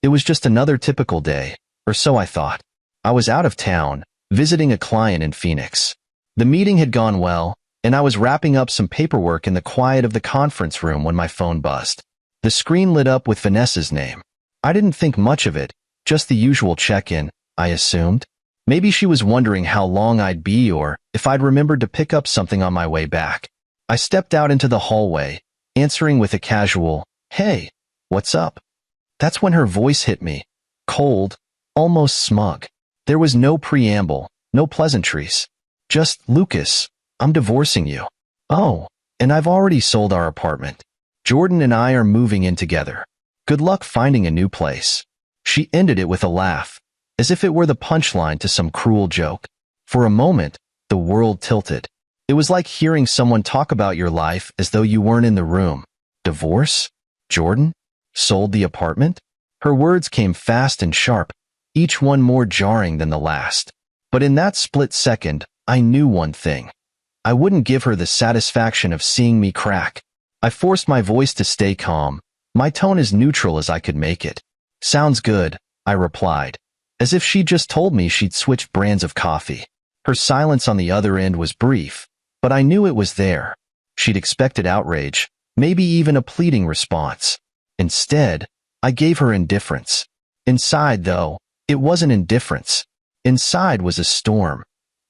It was just another typical day, or so I thought. I was out of town, visiting a client in Phoenix. The meeting had gone well, and I was wrapping up some paperwork in the quiet of the conference room when my phone buzzed. The screen lit up with Vanessa's name. I didn't think much of it, just the usual check-in, I assumed. Maybe she was wondering how long I'd be or if I'd remembered to pick up something on my way back. I stepped out into the hallway, answering with a casual, "Hey, what's up?" That's when her voice hit me, cold, almost smug. There was no preamble, no pleasantries. Just, "Lucas, I'm divorcing you." "Oh, and I've already sold our apartment. Jordan and I are moving in together. Good luck finding a new place." She ended it with a laugh, as if it were the punchline to some cruel joke. For a moment, the world tilted. It was like hearing someone talk about your life as though you weren't in the room. Divorce? Jordan? Sold the apartment? Her words came fast and sharp, each one more jarring than the last. But in that split second, I knew one thing. I wouldn't give her the satisfaction of seeing me crack. I forced my voice to stay calm, my tone as neutral as I could make it. "Sounds good," I replied, as if she'd just told me she'd switched brands of coffee. Her silence on the other end was brief, but I knew it was there. She'd expected outrage, maybe even a pleading response. Instead, I gave her indifference. Inside, though, it wasn't indifference. Inside was a storm,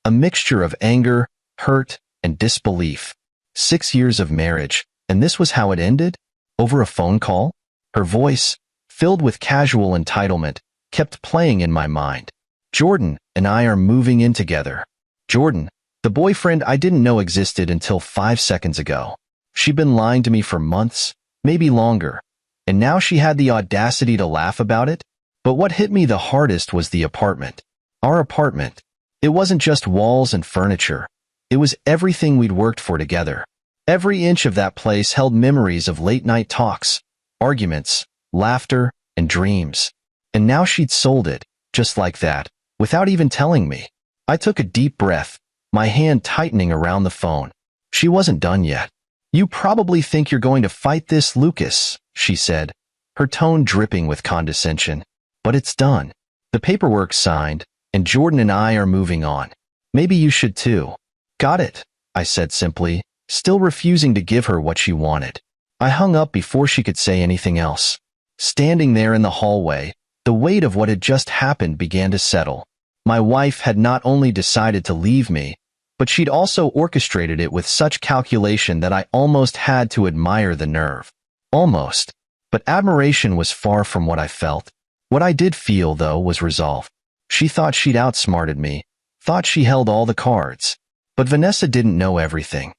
a mixture of anger, hurt, and disbelief. 6 years of marriage, and this was how it ended? Over a phone call? Her voice, filled with casual entitlement, kept playing in my mind. "Jordan and I are moving in together." Jordan, the boyfriend I didn't know existed until 5 seconds ago. She'd been lying to me for months, maybe longer, and now she had the audacity to laugh about it? But what hit me the hardest was the apartment. Our apartment. It wasn't just walls and furniture. It was everything we'd worked for together. Every inch of that place held memories of late-night talks, arguments, laughter, and dreams. And now she'd sold it, just like that, without even telling me. I took a deep breath, my hand tightening around the phone. She wasn't done yet. "You probably think you're going to fight this, Lucas," she said, her tone dripping with condescension. "But it's done. The paperwork's signed, and Jordan and I are moving on. Maybe you should too." "Got it," I said simply, still refusing to give her what she wanted. I hung up before she could say anything else. Standing there in the hallway, the weight of what had just happened began to settle. My wife had not only decided to leave me, but she'd also orchestrated it with such calculation that I almost had to admire the nerve. Almost. But admiration was far from what I felt. What I did feel, though, was resolve. She thought she'd outsmarted me, thought she held all the cards. But Vanessa didn't know everything.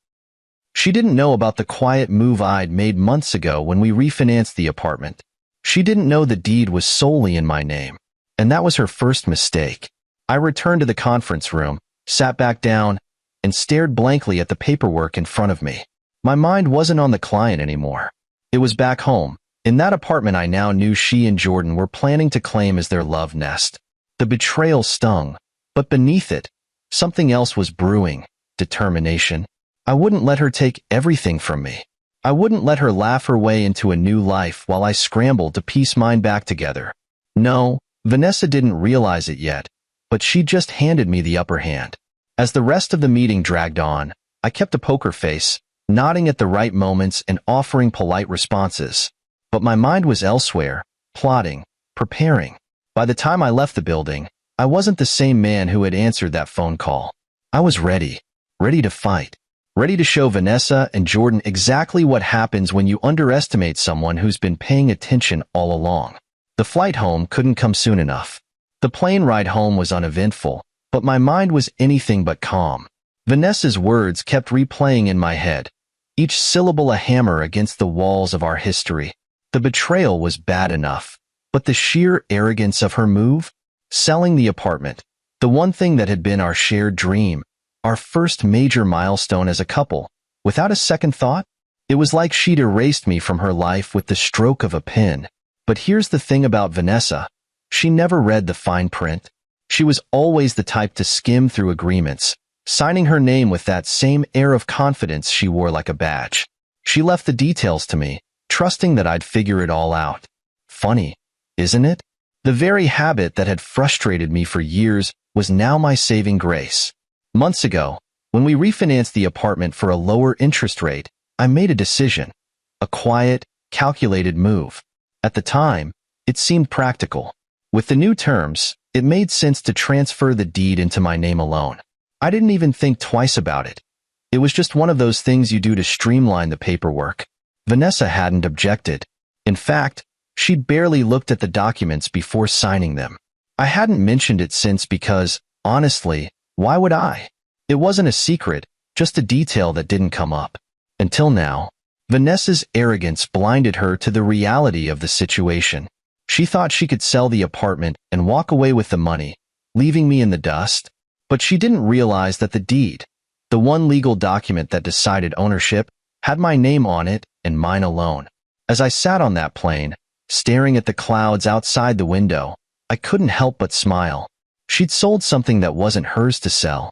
She didn't know about the quiet move I'd made months ago when we refinanced the apartment. She didn't know the deed was solely in my name. And that was her first mistake. I returned to the conference room, sat back down, and stared blankly at the paperwork in front of me. My mind wasn't on the client anymore. It was back home, in that apartment I now knew she and Jordan were planning to claim as their love nest. The betrayal stung, but beneath it, something else was brewing: determination. I wouldn't let her take everything from me. I wouldn't let her laugh her way into a new life while I scrambled to piece mine back together. No, Vanessa didn't realize it yet, but she just handed me the upper hand. As the rest of the meeting dragged on, I kept a poker face, nodding at the right moments and offering polite responses. But my mind was elsewhere, plotting, preparing. By the time I left the building, I wasn't the same man who had answered that phone call. I was ready to fight. Ready to show Vanessa and Jordan exactly what happens when you underestimate someone who's been paying attention all along. The flight home couldn't come soon enough. The plane ride home was uneventful, but my mind was anything but calm. Vanessa's words kept replaying in my head, each syllable a hammer against the walls of our history. The betrayal was bad enough, but the sheer arrogance of her move? Selling the apartment, the one thing that had been our shared dream, our first major milestone as a couple, without a second thought? It was like she'd erased me from her life with the stroke of a pen. But here's the thing about Vanessa. She never read the fine print. She was always the type to skim through agreements, signing her name with that same air of confidence she wore like a badge. She left the details to me, trusting that I'd figure it all out. Funny, isn't it? The very habit that had frustrated me for years was now my saving grace. Months ago, when we refinanced the apartment for a lower interest rate, I made a decision. A quiet, calculated move. At the time, it seemed practical. With the new terms, it made sense to transfer the deed into my name alone. I didn't even think twice about it. It was just one of those things you do to streamline the paperwork. Vanessa hadn't objected. In fact, she'd barely looked at the documents before signing them. I hadn't mentioned it since because, honestly, why would I? It wasn't a secret, just a detail that didn't come up. Until now, Vanessa's arrogance blinded her to the reality of the situation. She thought she could sell the apartment and walk away with the money, leaving me in the dust. But she didn't realize that the deed, the one legal document that decided ownership, had my name on it and mine alone. As I sat on that plane, staring at the clouds outside the window, I couldn't help but smile. She'd sold something that wasn't hers to sell.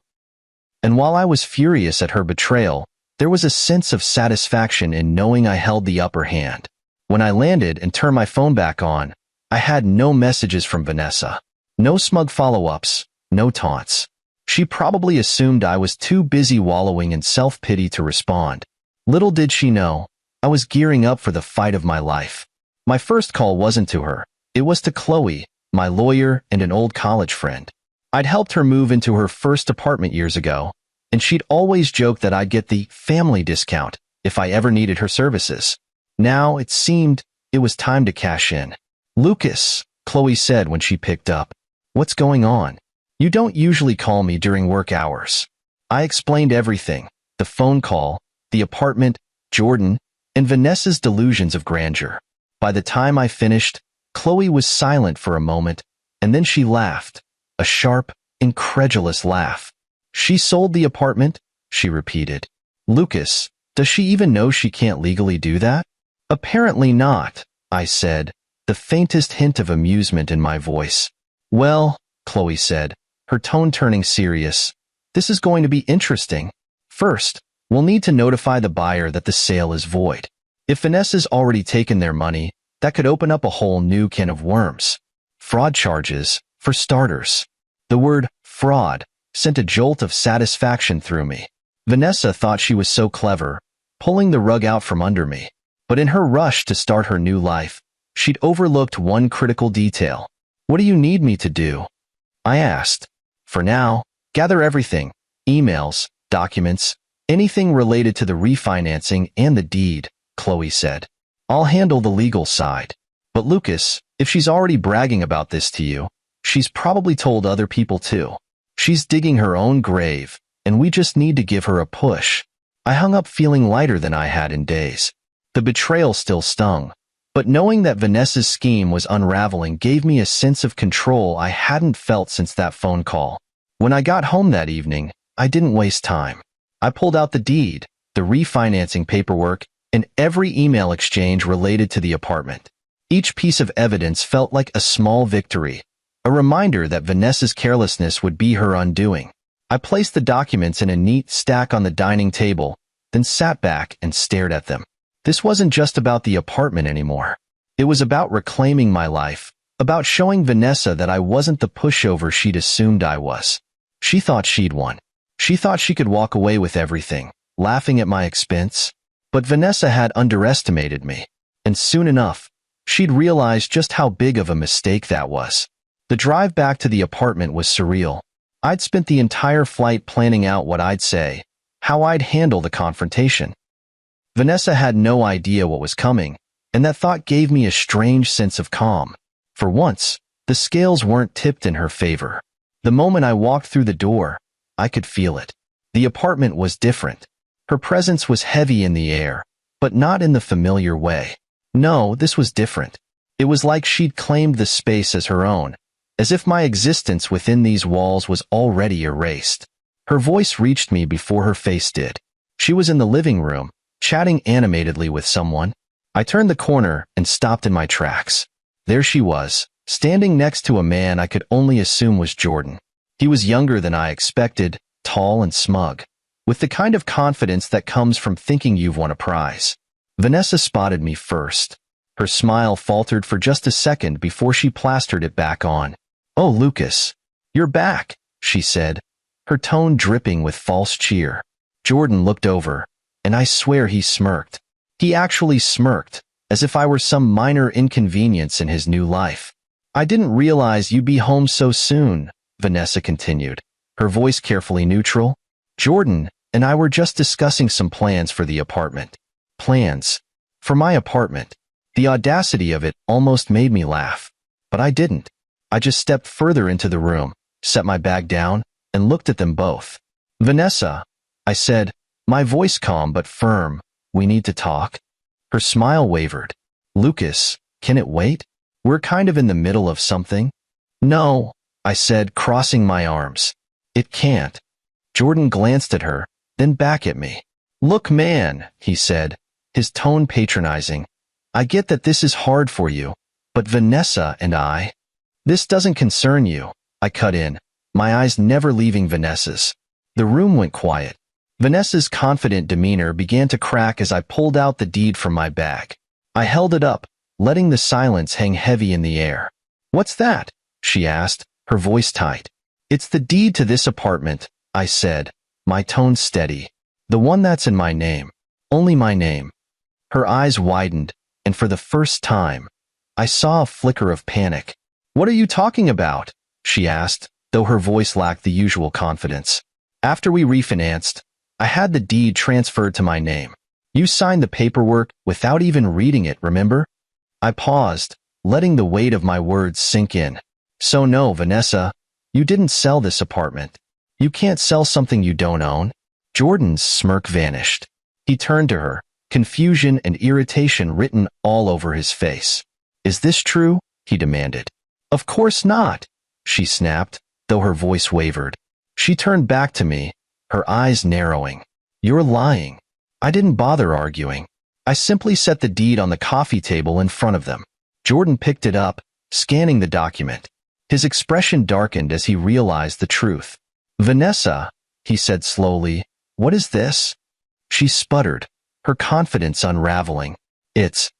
And while I was furious at her betrayal, there was a sense of satisfaction in knowing I held the upper hand. When I landed and turned my phone back on, I had no messages from Vanessa. No smug follow-ups, no taunts. She probably assumed I was too busy wallowing in self-pity to respond. Little did she know, I was gearing up for the fight of my life. My first call wasn't to her. It was to Chloe, my lawyer and an old college friend. I'd helped her move into her first apartment years ago, and she'd always joked that I'd get the family discount if I ever needed her services. Now, it seemed, it was time to cash in. "Lucas," Chloe said when she picked up. "What's going on? You don't usually call me during work hours." I explained everything: the phone call, the apartment, Jordan, and Vanessa's delusions of grandeur. By the time I finished, Chloe was silent for a moment, and then she laughed, a sharp, incredulous laugh. "She sold the apartment?" she repeated. "Lucas, does she even know she can't legally do that?" "Apparently not," I said, the faintest hint of amusement in my voice. "Well," Chloe said, her tone turning serious, "this is going to be interesting. First, we'll need to notify the buyer that the sale is void. If Vanessa's already taken their money, that could open up a whole new can of worms. Fraud charges, for starters." The word fraud sent a jolt of satisfaction through me. Vanessa thought she was so clever, pulling the rug out from under me. But in her rush to start her new life, she'd overlooked one critical detail. "What do you need me to do?" I asked. "For now, gather everything, emails, documents, anything related to the refinancing and the deed," Chloe said. "I'll handle the legal side. But Lucas, if she's already bragging about this to you, she's probably told other people too. She's digging her own grave, and we just need to give her a push." I hung up feeling lighter than I had in days. The betrayal still stung, but knowing that Vanessa's scheme was unraveling gave me a sense of control I hadn't felt since that phone call. When I got home that evening, I didn't waste time. I pulled out the deed, the refinancing paperwork, and every email exchange related to the apartment. Each piece of evidence felt like a small victory, a reminder that Vanessa's carelessness would be her undoing. I placed the documents in a neat stack on the dining table, then sat back and stared at them. This wasn't just about the apartment anymore. It was about reclaiming my life, about showing Vanessa that I wasn't the pushover she'd assumed I was. She thought she'd won. She thought she could walk away with everything, laughing at my expense. But Vanessa had underestimated me, and soon enough, she'd realized just how big of a mistake that was. The drive back to the apartment was surreal. I'd spent the entire flight planning out what I'd say, how I'd handle the confrontation. Vanessa had no idea what was coming, and that thought gave me a strange sense of calm. For once, the scales weren't tipped in her favor. The moment I walked through the door, I could feel it. The apartment was different. Her presence was heavy in the air, but not in the familiar way. No, this was different. It was like she'd claimed the space as her own, as if my existence within these walls was already erased. Her voice reached me before her face did. She was in the living room, chatting animatedly with someone. I turned the corner and stopped in my tracks. There she was, standing next to a man I could only assume was Jordan. He was younger than I expected, tall and smug, with the kind of confidence that comes from thinking you've won a prize. Vanessa spotted me first. Her smile faltered for just a second before she plastered it back on. "Oh, Lucas, you're back," she said, her tone dripping with false cheer. Jordan looked over, and I swear he smirked. He actually smirked, as if I were some minor inconvenience in his new life. "I didn't realize you'd be home so soon," Vanessa continued, her voice carefully neutral. "Jordan and I were just discussing some plans for the apartment." Plans? For my apartment? The audacity of it almost made me laugh. But I didn't. I just stepped further into the room, set my bag down, and looked at them both. "Vanessa," I said, my voice calm but firm, "we need to talk." Her smile wavered. "Lucas, can it wait? We're kind of in the middle of something." "No," I said, crossing my arms. "It can't." Jordan glanced at her, then back at me. "Look, man," he said, his tone patronizing. "I get that this is hard for you, but Vanessa and I—" "This doesn't concern you," I cut in, my eyes never leaving Vanessa's. The room went quiet. Vanessa's confident demeanor began to crack as I pulled out the deed from my bag. I held it up, letting the silence hang heavy in the air. "What's that?" she asked, her voice tight. "It's the deed to this apartment," I said, my tone steady. "The one that's in my name. Only my name." Her eyes widened, and for the first time, I saw a flicker of panic. "What are you talking about?" she asked, though her voice lacked the usual confidence. "After we refinanced, I had the deed transferred to my name. You signed the paperwork without even reading it, remember?" I paused, letting the weight of my words sink in. "So no, Vanessa, you didn't sell this apartment. You can't sell something you don't own." Jordan's smirk vanished. He turned to her, confusion and irritation written all over his face. "Is this true?" he demanded. "Of course not," she snapped, though her voice wavered. She turned back to me, her eyes narrowing. "You're lying." I didn't bother arguing. I simply set the deed on the coffee table in front of them. Jordan picked it up, scanning the document. His expression darkened as he realized the truth. "Vanessa," he said slowly, "what is this?" She sputtered, her confidence unraveling. It's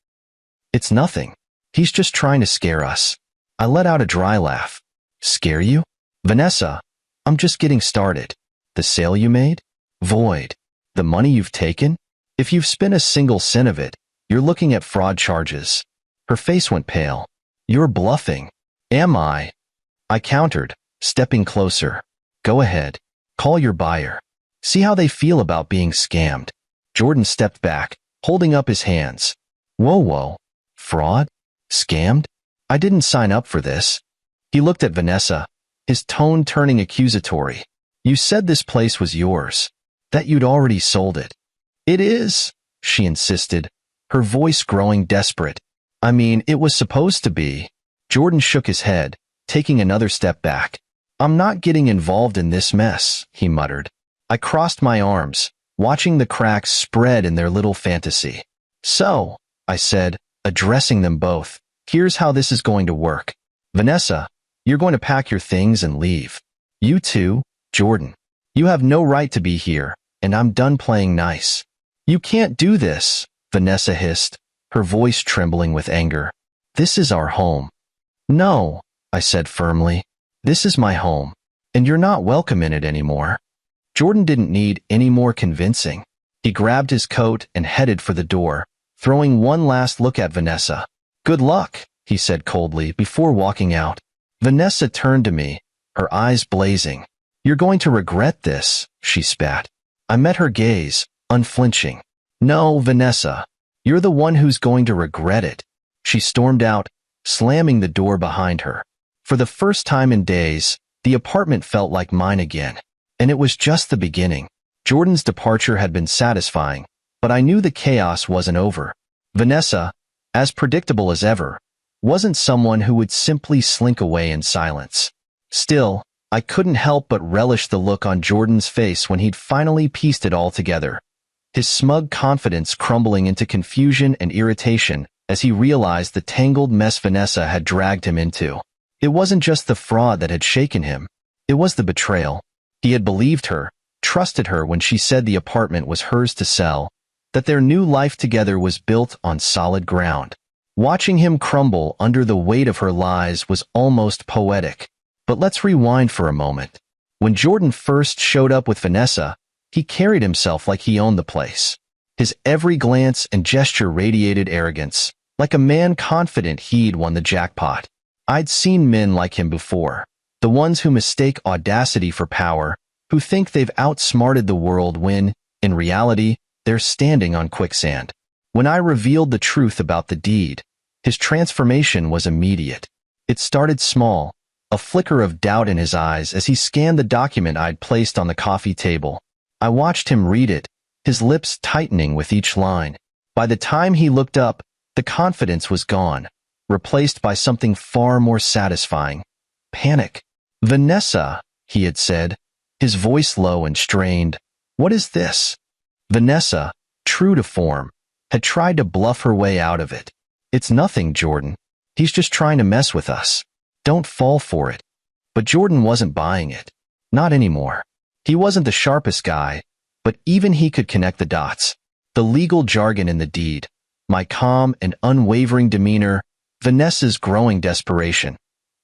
nothing. He's just trying to scare us." I let out a dry laugh. "Scare you? Vanessa, I'm just getting started. The sale you made? Void. The money you've taken? If you've spent a single cent of it, you're looking at fraud charges." Her face went pale. "You're bluffing." "Am I?" I countered, stepping closer. "Go ahead. Call your buyer. See how they feel about being scammed." Jordan stepped back, holding up his hands. Whoa. Fraud? Scammed? I didn't sign up for this." He looked at Vanessa, his tone turning accusatory. "You said this place was yours, that you'd already sold it." "It is," she insisted, her voice growing desperate. "I mean, it was supposed to be." Jordan shook his head, taking another step back. "I'm not getting involved in this mess," he muttered. I crossed my arms, watching the cracks spread in their little fantasy. "So," I said, addressing them both, "here's how this is going to work. Vanessa, you're going to pack your things and leave. You too, Jordan. You have no right to be here, and I'm done playing nice." "You can't do this," Vanessa hissed, her voice trembling with anger. "This is our home." "No," I said firmly. "This is my home, and you're not welcome in it anymore." Jordan didn't need any more convincing. He grabbed his coat and headed for the door, throwing one last look at Vanessa. "Good luck," he said coldly before walking out. Vanessa turned to me, her eyes blazing. "You're going to regret this," she spat. I met her gaze, unflinching. "No, Vanessa, you're the one who's going to regret it." She stormed out, slamming the door behind her. For the first time in days, the apartment felt like mine again. And it was just the beginning. Jordan's departure had been satisfying, but I knew the chaos wasn't over. Vanessa, as predictable as ever, wasn't someone who would simply slink away in silence. Still, I couldn't help but relish the look on Jordan's face when he'd finally pieced it all together. His smug confidence crumbling into confusion and irritation as he realized the tangled mess Vanessa had dragged him into. It wasn't just the fraud that had shaken him. It was the betrayal. He had believed her, trusted her when she said the apartment was hers to sell, that their new life together was built on solid ground. Watching him crumble under the weight of her lies was almost poetic. But let's rewind for a moment. When Jordan first showed up with Vanessa, he carried himself like he owned the place. His every glance and gesture radiated arrogance, like a man confident he'd won the jackpot. I'd seen men like him before, the ones who mistake audacity for power, who think they've outsmarted the world when, in reality, they're standing on quicksand. When I revealed the truth about the deed, his transformation was immediate. It started small, a flicker of doubt in his eyes as he scanned the document I'd placed on the coffee table. I watched him read it, his lips tightening with each line. By the time he looked up, the confidence was gone, replaced by something far more satisfying. Panic. "Vanessa," he had said, his voice low and strained. "What is this?" Vanessa, true to form, had tried to bluff her way out of it. "It's nothing, Jordan. He's just trying to mess with us. Don't fall for it." But Jordan wasn't buying it. Not anymore. He wasn't the sharpest guy, but even he could connect the dots. The legal jargon in the deed, my calm and unwavering demeanor, Vanessa's growing desperation.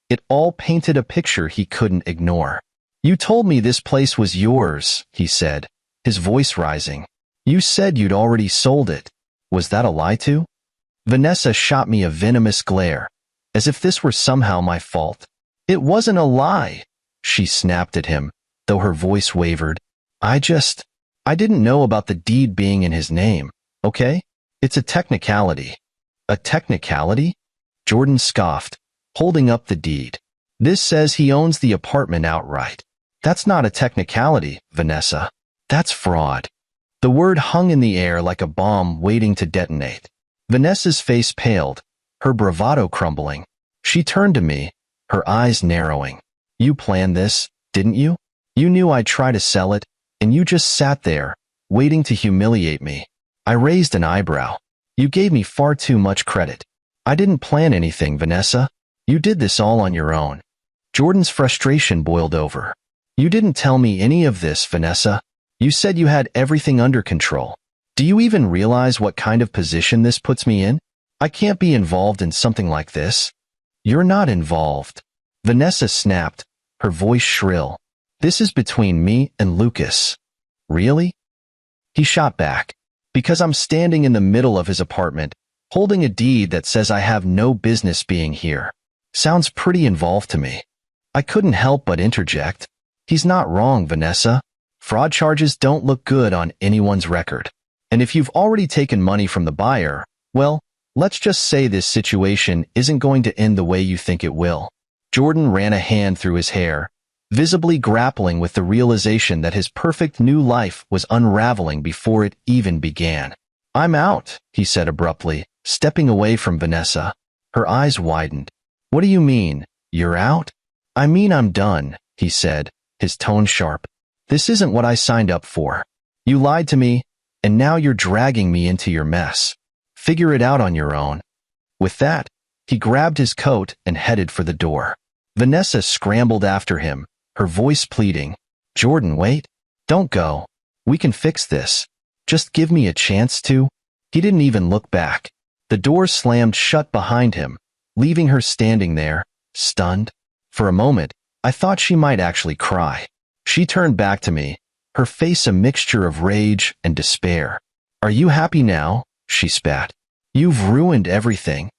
It all painted a picture he couldn't ignore. "You told me this place was yours," he said, his voice rising. "You said you'd already sold it. Was that a lie too?" Vanessa shot me a venomous glare, as if this were somehow my fault. "It wasn't a lie," she snapped at him, though her voice wavered. I didn't know about the deed being in his name, okay? It's a technicality." "A technicality?" Jordan scoffed, holding up the deed. "This says he owns the apartment outright. That's not a technicality, Vanessa. That's fraud." The word hung in the air like a bomb waiting to detonate. Vanessa's face paled, her bravado crumbling. She turned to me, her eyes narrowing. "You planned this, didn't you? You knew I'd try to sell it, and you just sat there, waiting to humiliate me." I raised an eyebrow. "You gave me far too much credit." "I didn't plan anything, Vanessa. You did this all on your own." Jordan's frustration boiled over. "You didn't tell me any of this, Vanessa. You said you had everything under control. Do you even realize what kind of position this puts me in? I can't be involved in something like this." "You're not involved," Vanessa snapped, her voice shrill. "This is between me and Lucas." "Really?" He shot back. "Because I'm standing in the middle of his apartment, holding a deed that says I have no business being here. Sounds pretty involved to me." I couldn't help but interject. "He's not wrong, Vanessa. Fraud charges don't look good on anyone's record. And if you've already taken money from the buyer, well, let's just say this situation isn't going to end the way you think it will." Jordan ran a hand through his hair, visibly grappling with the realization that his perfect new life was unraveling before it even began. "I'm out," he said abruptly, stepping away from Vanessa. Her eyes widened. "What do you mean, you're out?" "I mean I'm done," he said, his tone sharp. "This isn't what I signed up for. You lied to me, and now you're dragging me into your mess. Figure it out on your own." With that, he grabbed his coat and headed for the door. Vanessa scrambled after him, her voice pleading. "Jordan, wait. Don't go. We can fix this. Just give me a chance to." He didn't even look back. The door slammed shut behind him, leaving her standing there, stunned. For a moment, I thought she might actually cry. She turned back to me, her face a mixture of rage and despair. "Are you happy now?" she spat. "You've ruined everything."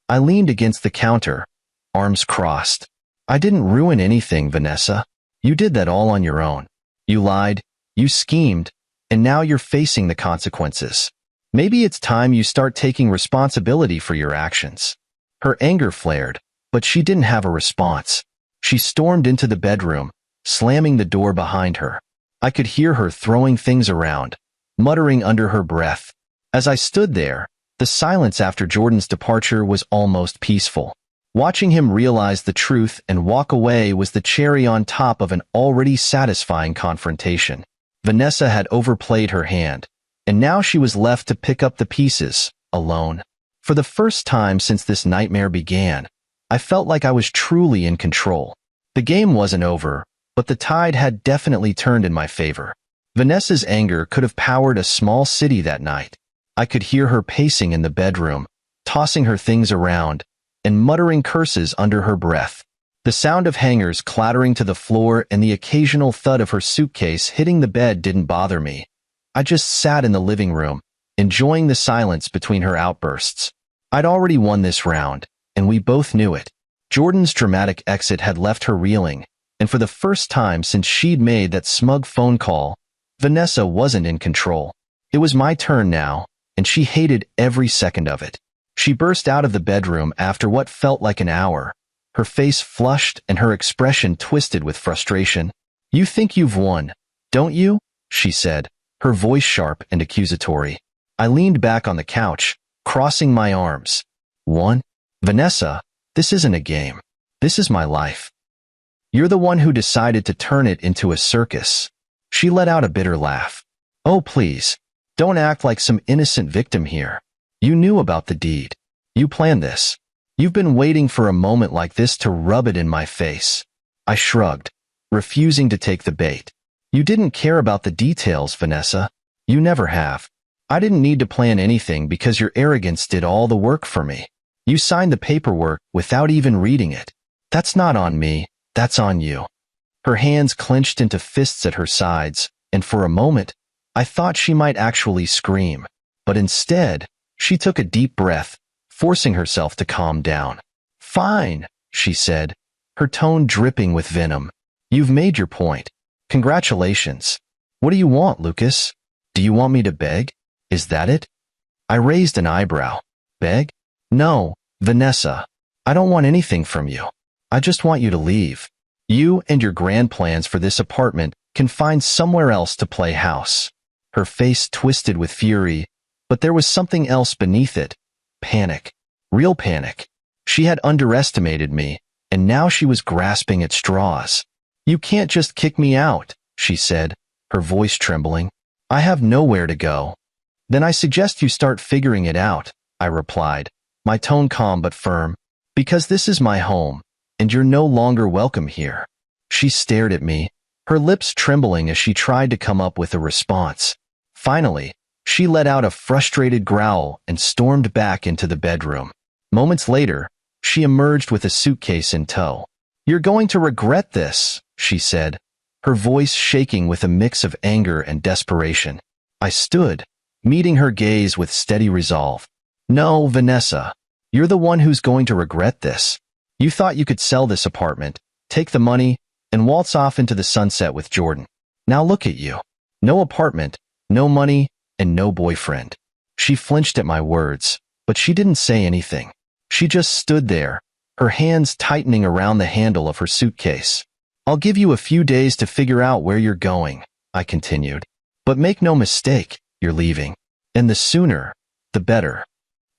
I leaned against the counter, arms crossed. "I didn't ruin anything, Vanessa. You did that all on your own. You lied, you schemed, and now you're facing the consequences. Maybe it's time you start taking responsibility for your actions." Her anger flared, but she didn't have a response. She stormed into the bedroom, slamming the door behind her. I could hear her throwing things around, muttering under her breath. As I stood there, the silence after Jordan's departure was almost peaceful. Watching him realize the truth and walk away was the cherry on top of an already satisfying confrontation. Vanessa had overplayed her hand, and now she was left to pick up the pieces, alone. For the first time since this nightmare began, I felt like I was truly in control. The game wasn't over, but the tide had definitely turned in my favor. Vanessa's anger could have powered a small city that night. I could hear her pacing in the bedroom, tossing her things around and muttering curses under her breath. The sound of hangers clattering to the floor and the occasional thud of her suitcase hitting the bed didn't bother me. I just sat in the living room, enjoying the silence between her outbursts. I'd already won this round, and we both knew it. Jordan's dramatic exit had left her reeling, and for the first time since she'd made that smug phone call, Vanessa wasn't in control. It was my turn now, and she hated every second of it. She burst out of the bedroom after what felt like an hour, her face flushed and her expression twisted with frustration. "You think you've won, don't you?" she said, her voice sharp and accusatory. I leaned back on the couch, crossing my arms. "Won? Vanessa, this isn't a game. This is my life. You're the one who decided to turn it into a circus." She let out a bitter laugh. "Oh, please, don't act like some innocent victim here. You knew about the deed. You planned this. You've been waiting for a moment like this to rub it in my face." I shrugged, refusing to take the bait. "You didn't care about the details, Vanessa. You never have. I didn't need to plan anything because your arrogance did all the work for me. You signed the paperwork without even reading it. That's not on me, that's on you." Her hands clenched into fists at her sides, and for a moment, I thought she might actually scream. But instead, she took a deep breath, forcing herself to calm down. "Fine," she said, her tone dripping with venom. "You've made your point. Congratulations. What do you want, Lucas? Do you want me to beg? Is that it?" I raised an eyebrow. "Beg? No, Vanessa. I don't want anything from you. I just want you to leave. You and your grand plans for this apartment can find somewhere else to play house." Her face twisted with fury, but there was something else beneath it. Panic. Real panic. She had underestimated me, and now she was grasping at straws. "You can't just kick me out," she said, her voice trembling. "I have nowhere to go." "Then I suggest you start figuring it out," I replied, my tone calm but firm. "Because this is my home, and you're no longer welcome here." She stared at me, her lips trembling as she tried to come up with a response. Finally, she let out a frustrated growl and stormed back into the bedroom. Moments later, she emerged with a suitcase in tow. "You're going to regret this," she said, her voice shaking with a mix of anger and desperation. I stood, meeting her gaze with steady resolve. "No, Vanessa, you're the one who's going to regret this. You thought you could sell this apartment, take the money, and waltz off into the sunset with Jordan. Now look at you. No apartment, no money, and no boyfriend." She flinched at my words, but she didn't say anything. She just stood there, her hands tightening around the handle of her suitcase. "I'll give you a few days to figure out where you're going," I continued. "But make no mistake, you're leaving. And the sooner, the better."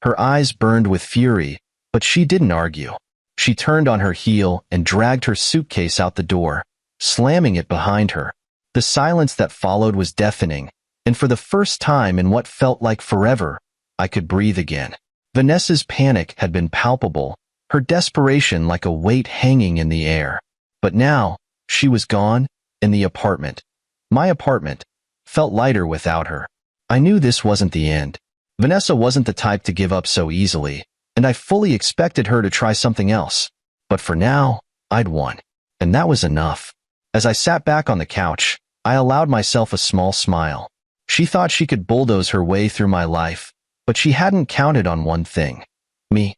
Her eyes burned with fury, but she didn't argue. She turned on her heel and dragged her suitcase out the door, slamming it behind her. The silence that followed was deafening, and for the first time in what felt like forever, I could breathe again. Vanessa's panic had been palpable, her desperation like a weight hanging in the air. But now, she was gone, and the apartment, my apartment, felt lighter without her. I knew this wasn't the end. Vanessa wasn't the type to give up so easily, and I fully expected her to try something else. But for now, I'd won, and that was enough. As I sat back on the couch, I allowed myself a small smile. She thought she could bulldoze her way through my life, but she hadn't counted on one thing: me.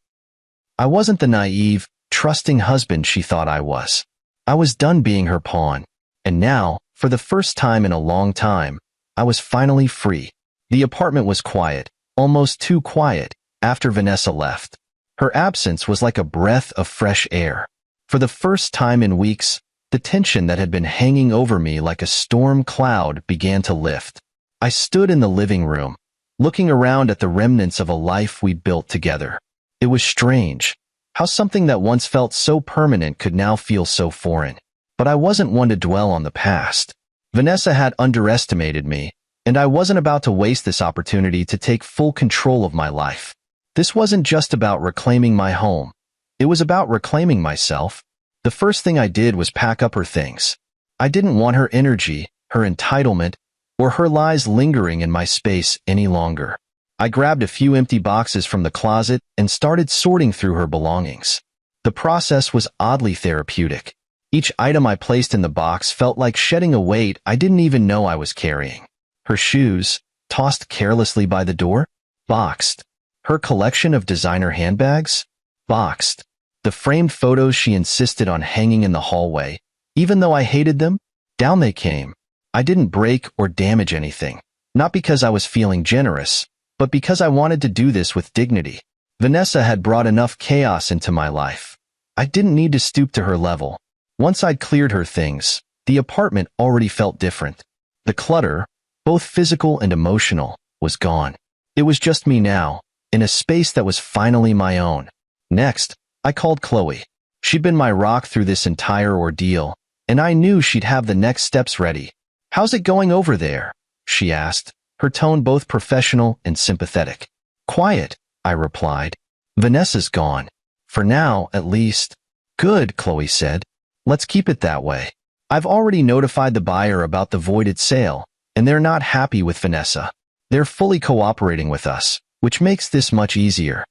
I wasn't the naive, trusting husband she thought I was. I was done being her pawn, and now, for the first time in a long time, I was finally free. The apartment was quiet, almost too quiet, after Vanessa left. Her absence was like a breath of fresh air. For the first time in weeks, the tension that had been hanging over me like a storm cloud began to lift. I stood in the living room, looking around at the remnants of a life we'd built together. It was strange, how something that once felt so permanent could now feel so foreign. But I wasn't one to dwell on the past. Vanessa had underestimated me, and I wasn't about to waste this opportunity to take full control of my life. This wasn't just about reclaiming my home. It was about reclaiming myself. The first thing I did was pack up her things. I didn't want her energy, her entitlement, or her lies lingering in my space any longer. I grabbed a few empty boxes from the closet and started sorting through her belongings. The process was oddly therapeutic. Each item I placed in the box felt like shedding a weight I didn't even know I was carrying. Her shoes, tossed carelessly by the door, boxed. Her collection of designer handbags, boxed. The framed photos she insisted on hanging in the hallway, even though I hated them, down they came. I didn't break or damage anything, not because I was feeling generous, but because I wanted to do this with dignity. Vanessa had brought enough chaos into my life. I didn't need to stoop to her level. Once I'd cleared her things, the apartment already felt different. The clutter, both physical and emotional, was gone. It was just me now, in a space that was finally my own. Next, I called Chloe. She'd been my rock through this entire ordeal, and I knew she'd have the next steps ready. "How's it going over there?" she asked, her tone both professional and sympathetic. "Quiet," I replied. "Vanessa's gone. For now, at least." "Good," Chloe said. "Let's keep it that way. I've already notified the buyer about the voided sale, and they're not happy with Vanessa. They're fully cooperating with us, which makes this much easier."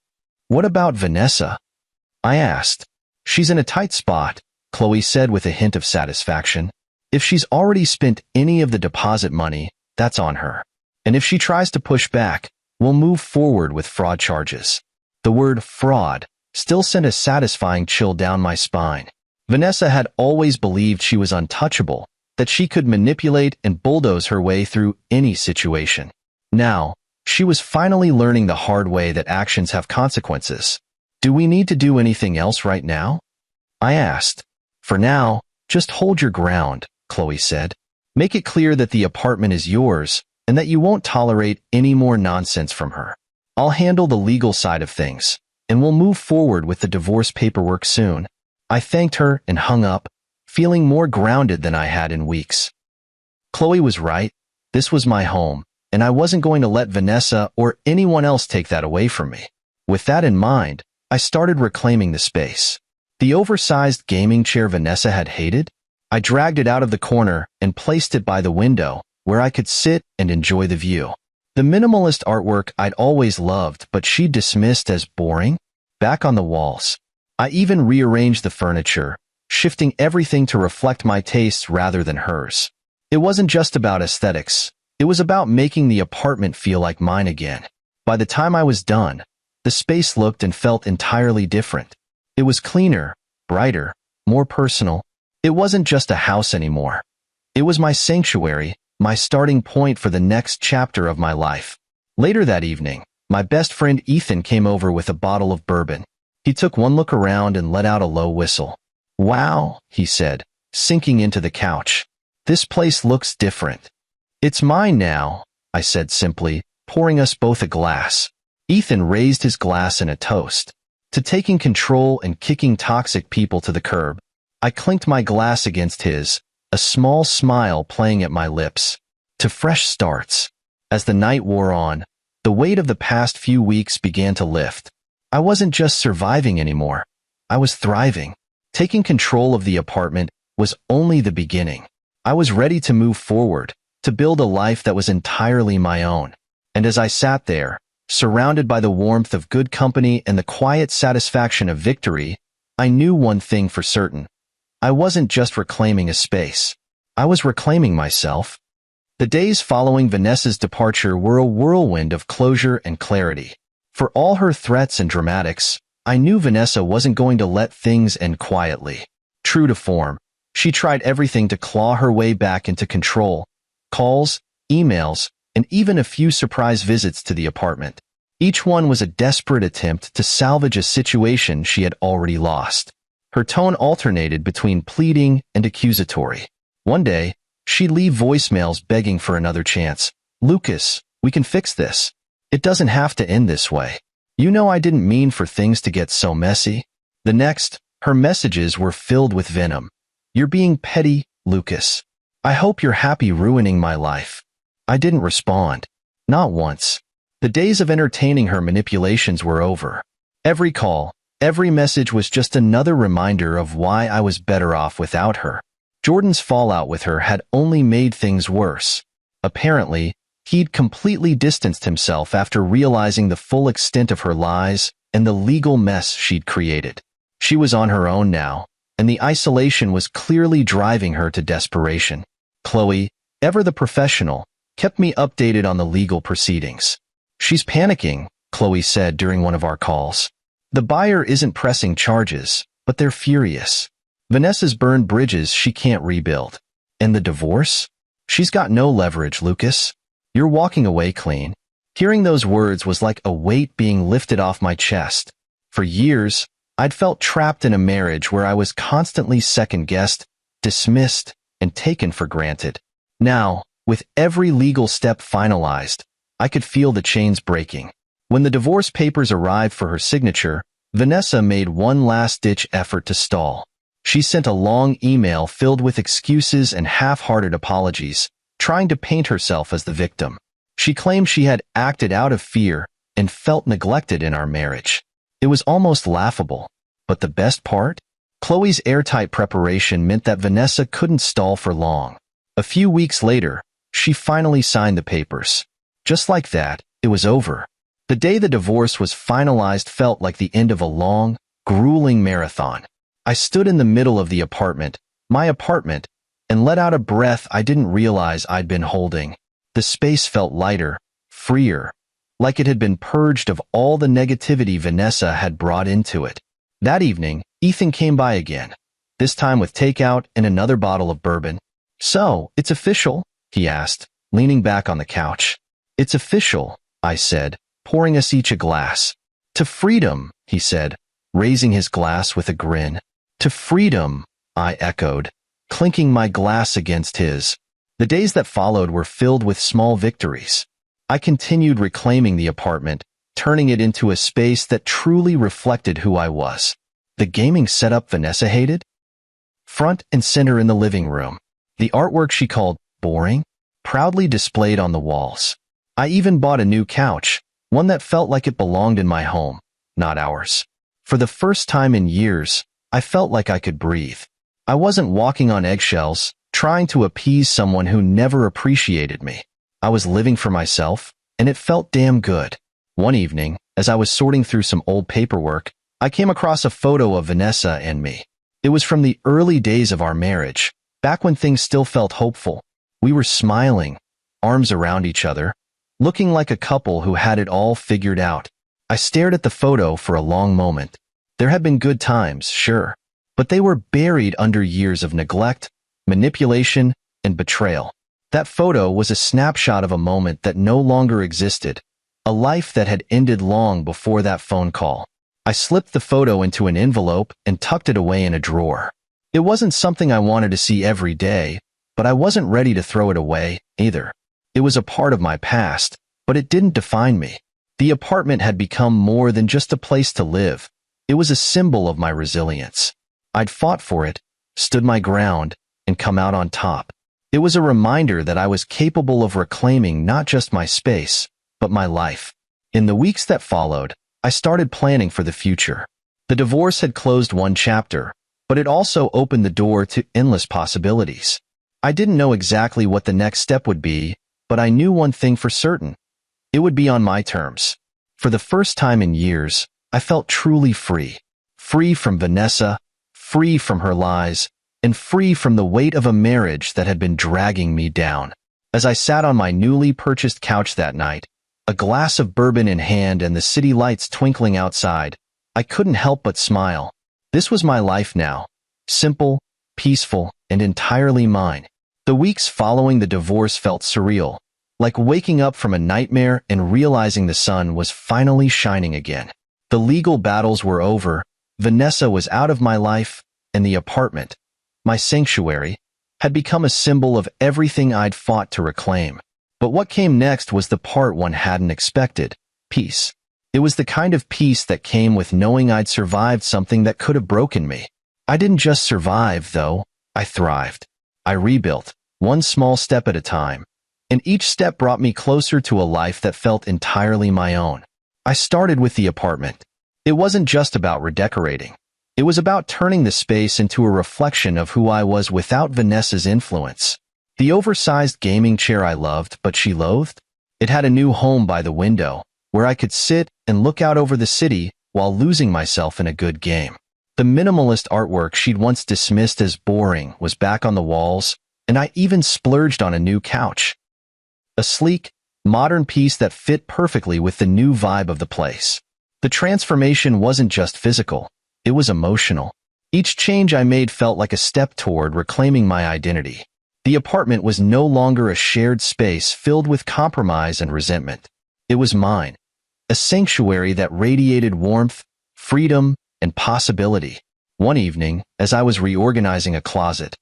"What about Vanessa?" I asked. "She's in a tight spot," Chloe said with a hint of satisfaction. "If she's already spent any of the deposit money, that's on her. And if she tries to push back, we'll move forward with fraud charges." The word fraud still sent a satisfying chill down my spine. Vanessa had always believed she was untouchable, that she could manipulate and bulldoze her way through any situation. Now, she was finally learning the hard way that actions have consequences. "Do we need to do anything else right now?" I asked. "For now, just hold your ground," Chloe said. "Make it clear that the apartment is yours and that you won't tolerate any more nonsense from her. I'll handle the legal side of things, and we'll move forward with the divorce paperwork soon." I thanked her and hung up, feeling more grounded than I had in weeks. Chloe was right. This was my home, and I wasn't going to let Vanessa or anyone else take that away from me. With that in mind, I started reclaiming the space. The oversized gaming chair Vanessa had hated, I dragged it out of the corner and placed it by the window, where I could sit and enjoy the view. The minimalist artwork I'd always loved but she'd dismissed as boring, back on the walls. I even rearranged the furniture, shifting everything to reflect my tastes rather than hers. It wasn't just about aesthetics. It was about making the apartment feel like mine again. By the time I was done, the space looked and felt entirely different. It was cleaner, brighter, more personal. It wasn't just a house anymore. It was my sanctuary, my starting point for the next chapter of my life. Later that evening, my best friend Ethan came over with a bottle of bourbon. He took one look around and let out a low whistle. "Wow," he said, sinking into the couch. "This place looks different." "It's mine now," I said simply, pouring us both a glass. Ethan raised his glass in a toast. To taking control and kicking toxic people to the curb. I clinked my glass against his, a small smile playing at my lips. To fresh starts. As the night wore on, the weight of the past few weeks began to lift. I wasn't just surviving anymore. I was thriving. Taking control of the apartment was only the beginning. I was ready to move forward, to build a life that was entirely my own. And as I sat there, surrounded by the warmth of good company and the quiet satisfaction of victory, I knew one thing for certain. I wasn't just reclaiming a space. I was reclaiming myself. The days following Vanessa's departure were a whirlwind of closure and clarity. For all her threats and dramatics, I knew Vanessa wasn't going to let things end quietly. True to form, she tried everything to claw her way back into control. Calls, emails, and even a few surprise visits to the apartment. Each one was a desperate attempt to salvage a situation she had already lost. Her tone alternated between pleading and accusatory. One day, she'd leave voicemails begging for another chance. "Lucas, we can fix this. It doesn't have to end this way. You know I didn't mean for things to get so messy." The next, her messages were filled with venom. "You're being petty, Lucas. I hope you're happy ruining my life." I didn't respond. Not once. The days of entertaining her manipulations were over. Every call, every message was just another reminder of why I was better off without her. Jordan's fallout with her had only made things worse. Apparently, He'd completely distanced himself after realizing the full extent of her lies and the legal mess she'd created. She was on her own now, and the isolation was clearly driving her to desperation. Chloe, ever the professional, kept me updated on the legal proceedings. "She's panicking," Chloe said during one of our calls. "The buyer isn't pressing charges, but they're furious. Vanessa's burned bridges she can't rebuild. And the divorce? She's got no leverage, Lucas. You're walking away clean." Hearing those words was like a weight being lifted off my chest. For years, I'd felt trapped in a marriage where I was constantly second-guessed, dismissed, and taken for granted. Now, with every legal step finalized, I could feel the chains breaking. When the divorce papers arrived for her signature, Vanessa made one last-ditch effort to stall. She sent a long email filled with excuses and half-hearted apologies, trying to paint herself as the victim. She claimed she had acted out of fear and felt neglected in our marriage. It was almost laughable. But the best part? Chloe's airtight preparation meant that Vanessa couldn't stall for long. A few weeks later, she finally signed the papers. Just like that, it was over. The day the divorce was finalized felt like the end of a long, grueling marathon. I stood in the middle of the apartment, my apartment, and let out a breath I didn't realize I'd been holding. The space felt lighter, freer, like it had been purged of all the negativity Vanessa had brought into it. That evening, Ethan came by again, this time with takeout and another bottle of bourbon. "So, it's official?" he asked, leaning back on the couch. "It's official," I said, pouring us each a glass. "To freedom," he said, raising his glass with a grin. "To freedom," I echoed, clinking my glass against his. The days that followed were filled with small victories. I continued reclaiming the apartment, turning it into a space that truly reflected who I was. The gaming setup Vanessa hated? Front and center in the living room. The artwork she called boring, proudly displayed on the walls. I even bought a new couch, one that felt like it belonged in my home, not ours. For the first time in years, I felt like I could breathe. I wasn't walking on eggshells, trying to appease someone who never appreciated me. I was living for myself, and it felt damn good. One evening, as I was sorting through some old paperwork, I came across a photo of Vanessa and me. It was from the early days of our marriage, back when things still felt hopeful. We were smiling, arms around each other, looking like a couple who had it all figured out. I stared at the photo for a long moment. There had been good times, sure, but they were buried under years of neglect, manipulation, and betrayal. That photo was a snapshot of a moment that no longer existed, a life that had ended long before that phone call. I slipped the photo into an envelope and tucked it away in a drawer. It wasn't something I wanted to see every day, but I wasn't ready to throw it away, either. It was a part of my past, but it didn't define me. The apartment had become more than just a place to live. It was a symbol of my resilience. I'd fought for it, stood my ground, and come out on top. It was a reminder that I was capable of reclaiming not just my space, but my life. In the weeks that followed, I started planning for the future. The divorce had closed one chapter, but it also opened the door to endless possibilities. I didn't know exactly what the next step would be, but I knew one thing for certain. It would be on my terms. For the first time in years, I felt truly free. Free from Vanessa, free from her lies, and free from the weight of a marriage that had been dragging me down. As I sat on my newly purchased couch that night, a glass of bourbon in hand and the city lights twinkling outside, I couldn't help but smile. This was my life now. Simple, peaceful, and entirely mine. The weeks following the divorce felt surreal, like waking up from a nightmare and realizing the sun was finally shining again. The legal battles were over, Vanessa was out of my life, and the apartment, my sanctuary, had become a symbol of everything I'd fought to reclaim. But what came next was the part one hadn't expected: peace. It was the kind of peace that came with knowing I'd survived something that could have broken me. I didn't just survive, though, I thrived. I rebuilt, one small step at a time, and each step brought me closer to a life that felt entirely my own. I started with the apartment. It wasn't just about redecorating. It was about turning the space into a reflection of who I was without Vanessa's influence. The oversized gaming chair I loved, but she loathed? It had a new home by the window, where I could sit and look out over the city while losing myself in a good game. The minimalist artwork she'd once dismissed as boring was back on the walls, and I even splurged on a new couch. A sleek, modern piece that fit perfectly with the new vibe of the place. The transformation wasn't just physical, it was emotional. Each change I made felt like a step toward reclaiming my identity. The apartment was no longer a shared space filled with compromise and resentment. It was mine, a sanctuary that radiated warmth, freedom, and possibility. One evening, as I was reorganizing a closet,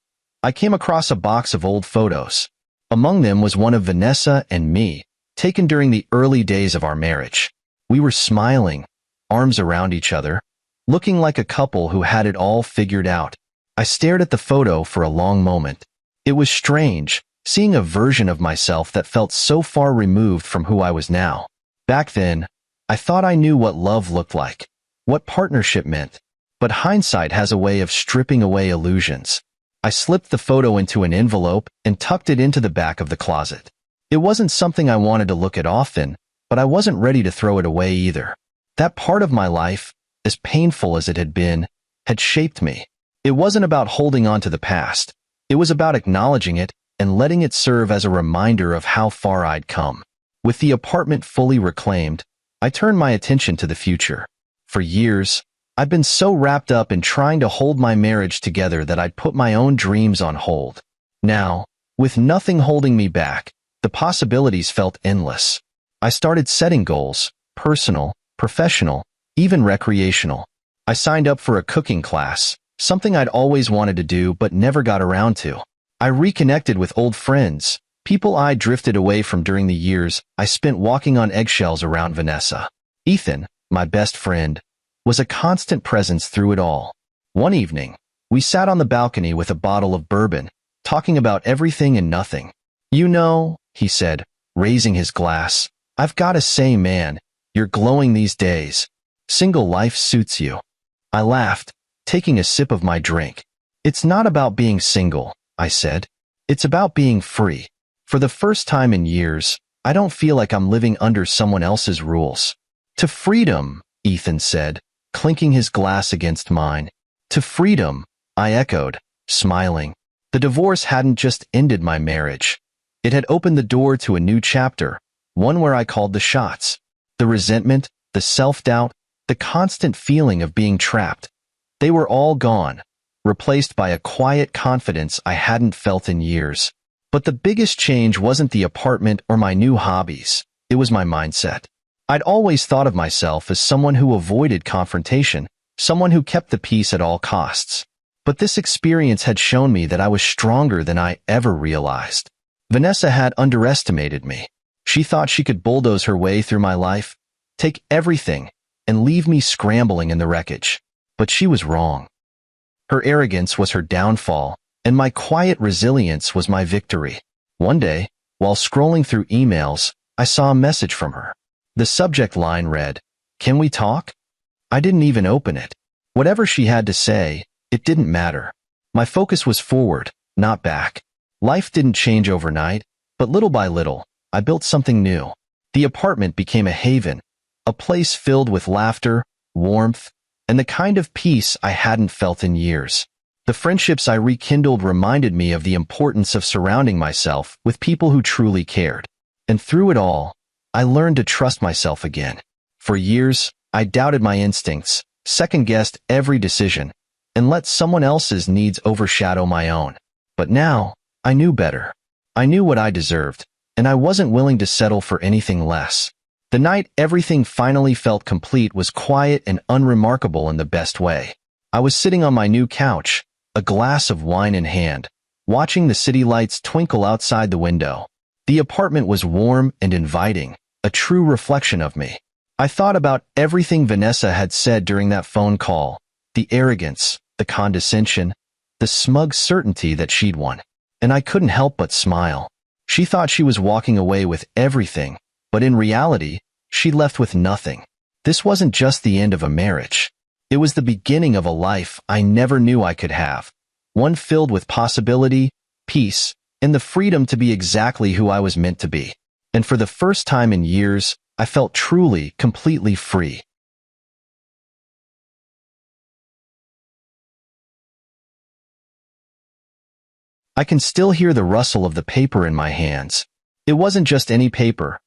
I came across a box of old photos. Among them was one of Vanessa and me, taken during the early days of our marriage. We were smiling, arms around each other, looking like a couple who had it all figured out. I stared at the photo for a long moment. It was strange, seeing a version of myself that felt so far removed from who I was now. Back then, I thought I knew what love looked like, what partnership meant, but hindsight has a way of stripping away illusions. I slipped the photo into an envelope and tucked it into the back of the closet. It wasn't something I wanted to look at often, but I wasn't ready to throw it away either. That part of my life, as painful as it had been, had shaped me. It wasn't about holding on to the past. It was about acknowledging it and letting it serve as a reminder of how far I'd come. With the apartment fully reclaimed, I turned my attention to the future. For years, I'd been so wrapped up in trying to hold my marriage together that I'd put my own dreams on hold. Now, with nothing holding me back, the possibilities felt endless. I started setting goals, personal, professional, even recreational. I signed up for a cooking class, something I'd always wanted to do but never got around to. I reconnected with old friends, people I drifted away from during the years I spent walking on eggshells around Vanessa. Ethan, my best friend, was a constant presence through it all. One evening, we sat on the balcony with a bottle of bourbon, talking about everything and nothing. "You know," he said, raising his glass, "I've got to say, man, you're glowing these days. Single life suits you." I laughed, taking a sip of my drink. "It's not about being single," I said. "It's about being free. For the first time in years, I don't feel like I'm living under someone else's rules." "To freedom," Ethan said, clinking his glass against mine. "To freedom," I echoed, smiling. The divorce hadn't just ended my marriage. It had opened the door to a new chapter, one where I called the shots. The resentment, the self-doubt, the constant feeling of being trapped. They were all gone, replaced by a quiet confidence I hadn't felt in years. But the biggest change wasn't the apartment or my new hobbies. It was my mindset. I'd always thought of myself as someone who avoided confrontation, someone who kept the peace at all costs. But this experience had shown me that I was stronger than I ever realized. Vanessa had underestimated me. She thought she could bulldoze her way through my life, take everything, and leave me scrambling in the wreckage. But she was wrong. Her arrogance was her downfall, and my quiet resilience was my victory. One day, while scrolling through emails, I saw a message from her. The subject line read, "Can we talk?" I didn't even open it. Whatever she had to say, it didn't matter. My focus was forward, not back. Life didn't change overnight, but little by little, I built something new. The apartment became a haven, a place filled with laughter, warmth, and the kind of peace I hadn't felt in years. The friendships I rekindled reminded me of the importance of surrounding myself with people who truly cared. And through it all, I learned to trust myself again. For years, I doubted my instincts, second-guessed every decision, and let someone else's needs overshadow my own. But now, I knew better. I knew what I deserved, and I wasn't willing to settle for anything less. The night everything finally felt complete was quiet and unremarkable in the best way. I was sitting on my new couch, a glass of wine in hand, watching the city lights twinkle outside the window. The apartment was warm and inviting, a true reflection of me. I thought about everything Vanessa had said during that phone call, the arrogance, the condescension, the smug certainty that she'd won. And I couldn't help but smile. She thought she was walking away with everything, but in reality, she left with nothing. This wasn't just the end of a marriage. It was the beginning of a life I never knew I could have, one filled with possibility, peace, and the freedom to be exactly who I was meant to be. And for the first time in years, I felt truly, completely free. I can still hear the rustle of the paper in my hands. It wasn't just any paper.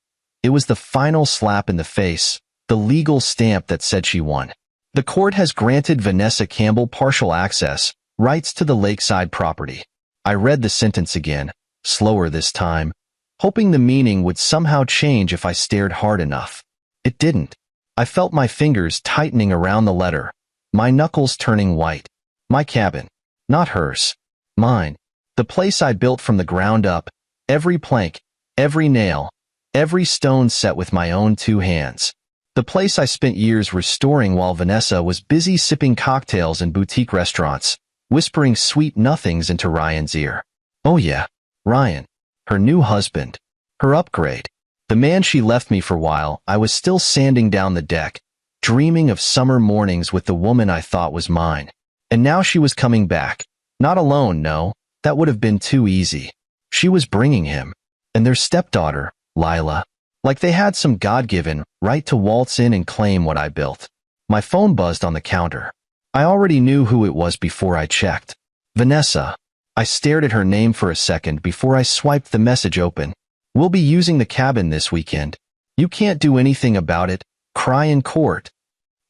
It was the final slap in the face, the legal stamp that said she won. The court has granted Vanessa Campbell partial access, rights to the lakeside property. I read the sentence again, slower this time, hoping the meaning would somehow change if I stared hard enough. It didn't. I felt my fingers tightening around the letter, my knuckles turning white. My cabin. Not hers. Mine. The place I built from the ground up, every plank, every nail, every stone set with my own 2 hands. The place I spent years restoring while Vanessa was busy sipping cocktails in boutique restaurants, whispering sweet nothings into Ryan's ear. Oh yeah, Ryan. Her new husband. Her upgrade. The man she left me for while I was still sanding down the deck, dreaming of summer mornings with the woman I thought was mine. And now she was coming back. Not alone, no. That would have been too easy. She was bringing him. And their stepdaughter, Lila. Like they had some God-given right to waltz in and claim what I built. My phone buzzed on the counter. I already knew who it was before I checked. Vanessa. I stared at her name for a second before I swiped the message open. We'll be using the cabin this weekend. You can't do anything about it. Cry in court.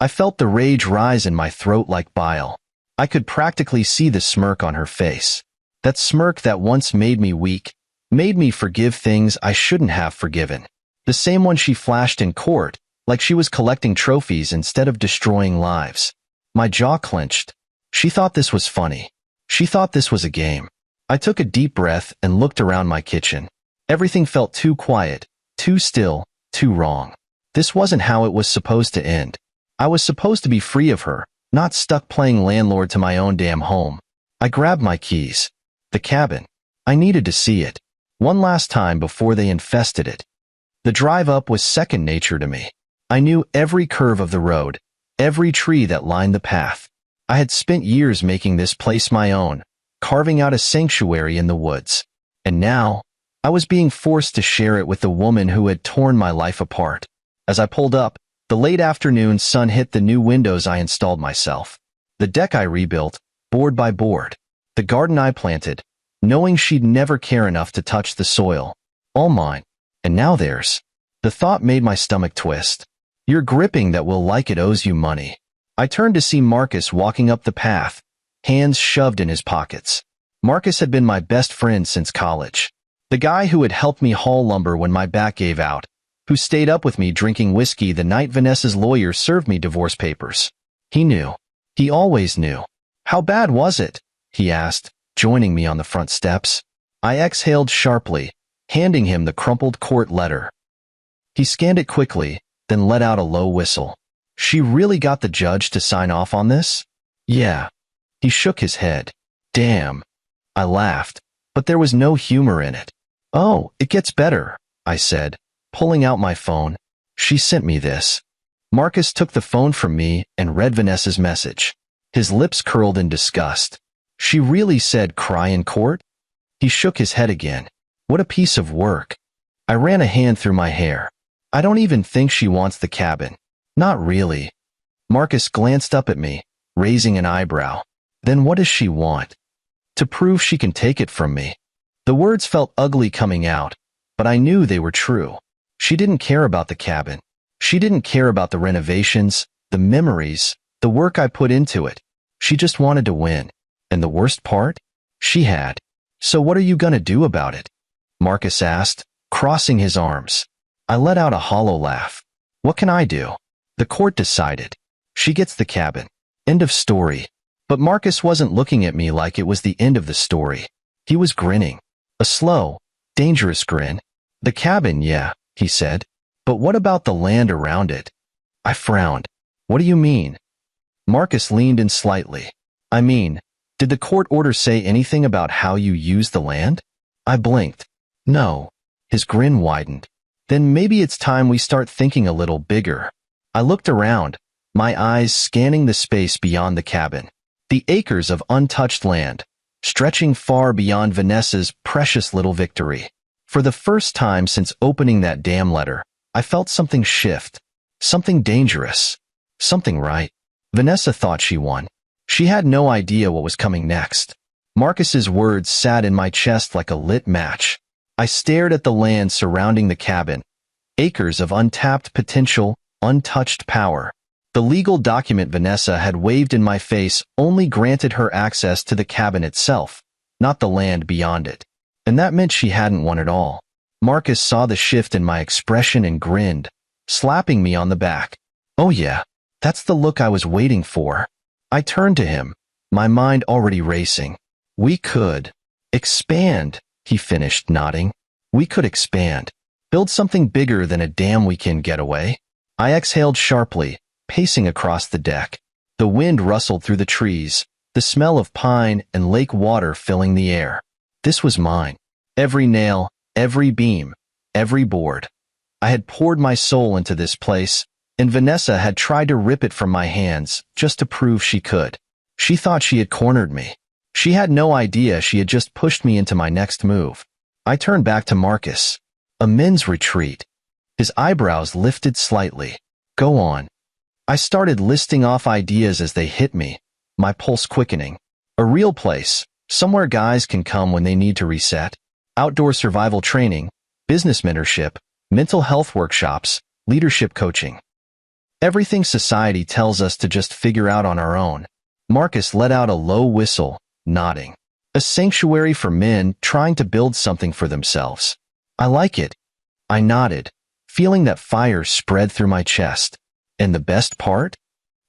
I felt the rage rise in my throat like bile. I could practically see the smirk on her face. That smirk that once made me weak, made me forgive things I shouldn't have forgiven. The same one she flashed in court, like she was collecting trophies instead of destroying lives. My jaw clenched. She thought this was funny. She thought this was a game. I took a deep breath and looked around my kitchen. Everything felt too quiet, too still, too wrong. This wasn't how it was supposed to end. I was supposed to be free of her, not stuck playing landlord to my own damn home. I grabbed my keys. The cabin. I needed to see it. One last time before they infested it. The drive up was second nature to me. I knew every curve of the road, every tree that lined the path. I had spent years making this place my own, carving out a sanctuary in the woods. And now, I was being forced to share it with the woman who had torn my life apart. As I pulled up, the late afternoon sun hit the new windows I installed myself. The deck I rebuilt, board by board. The garden I planted, knowing she'd never care enough to touch the soil. All mine. And now theirs. The thought made my stomach twist. You're gripping that will like it owes you money. I turned to see Marcus walking up the path, hands shoved in his pockets. Marcus had been my best friend since college. The guy who had helped me haul lumber when my back gave out, who stayed up with me drinking whiskey the night Vanessa's lawyer served me divorce papers. He knew. He always knew. How bad was it? He asked, joining me on the front steps. I exhaled sharply, handing him the crumpled court letter. He scanned it quickly, then let out a low whistle. She really got the judge to sign off on this? Yeah. He shook his head. Damn. I laughed, but there was no humor in it. Oh, it gets better, I said, pulling out my phone. She sent me this. Marcus took the phone from me and read Vanessa's message. His lips curled in disgust. She really said cry in court? He shook his head again. What a piece of work. I ran a hand through my hair. I don't even think she wants the cabin. Not really. Marcus glanced up at me, raising an eyebrow. Then what does she want? To prove she can take it from me. The words felt ugly coming out, but I knew they were true. She didn't care about the cabin. She didn't care about the renovations, the memories, the work I put into it. She just wanted to win. And the worst part? She had. So what are you gonna do about it? Marcus asked, crossing his arms. I let out a hollow laugh. What can I do? The court decided. She gets the cabin. End of story. But Marcus wasn't looking at me like it was the end of the story. He was grinning. A slow, dangerous grin. The cabin, yeah, he said. But what about the land around it? I frowned. What do you mean? Marcus leaned in slightly. I mean, did the court order say anything about how you use the land? I blinked. No. His grin widened. Then maybe it's time we start thinking a little bigger. I looked around, my eyes scanning the space beyond the cabin. The acres of untouched land, stretching far beyond Vanessa's precious little victory. For the first time since opening that damn letter, I felt something shift. Something dangerous. Something right. Vanessa thought she won. She had no idea what was coming next. Marcus's words sat in my chest like a lit match. I stared at the land surrounding the cabin. Acres of untapped potential, untouched power. The legal document Vanessa had waved in my face only granted her access to the cabin itself, not the land beyond it. And that meant she hadn't won it all. Marcus saw the shift in my expression and grinned, slapping me on the back. Oh yeah, that's the look I was waiting for. I turned to him, my mind already racing. We could expand, he finished, nodding. We could expand. Build something bigger than a damn weekend getaway. I exhaled sharply, pacing across the deck. The wind rustled through the trees, the smell of pine and lake water filling the air. This was mine. Every nail, every beam, every board. I had poured my soul into this place, and Vanessa had tried to rip it from my hands just to prove she could. She thought she had cornered me. She had no idea she had just pushed me into my next move. I turned back to Marcus. A men's retreat. His eyebrows lifted slightly. Go on. I started listing off ideas as they hit me, my pulse quickening. A real place, somewhere guys can come when they need to reset. Outdoor survival training, business mentorship, mental health workshops, leadership coaching. Everything society tells us to just figure out on our own. Marcus let out a low whistle, nodding. A sanctuary for men trying to build something for themselves. I like it. I nodded, feeling that fire spread through my chest. And the best part?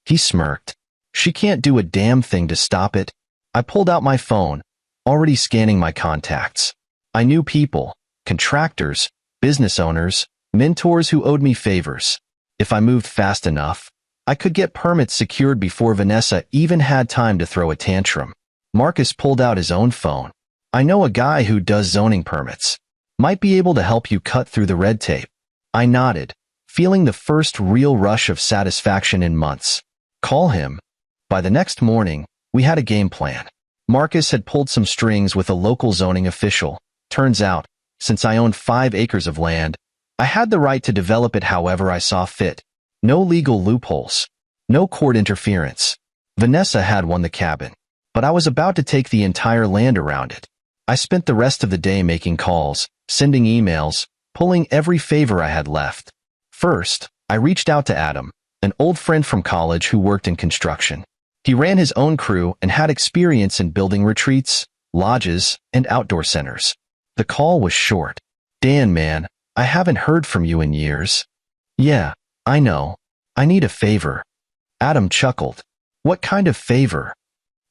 He smirked. She can't do a damn thing to stop it. I pulled out my phone, already scanning my contacts. I knew people, contractors, business owners, mentors who owed me favors. If I moved fast enough, I could get permits secured before Vanessa even had time to throw a tantrum. Marcus pulled out his own phone. I know a guy who does zoning permits. Might be able to help you cut through the red tape. I nodded, feeling the first real rush of satisfaction in months. Call him. By the next morning, we had a game plan. Marcus had pulled some strings with a local zoning official. Turns out, since I owned 5 acres of land, I had the right to develop it however I saw fit. No legal loopholes. No court interference. Vanessa had won the cabin, but I was about to take the entire land around it. I spent the rest of the day making calls, sending emails, pulling every favor I had left. First, I reached out to Adam, an old friend from college who worked in construction. He ran his own crew and had experience in building retreats, lodges, and outdoor centers. The call was short. Dan, man, I haven't heard from you in years. Yeah, I know. I need a favor. Adam chuckled. What kind of favor?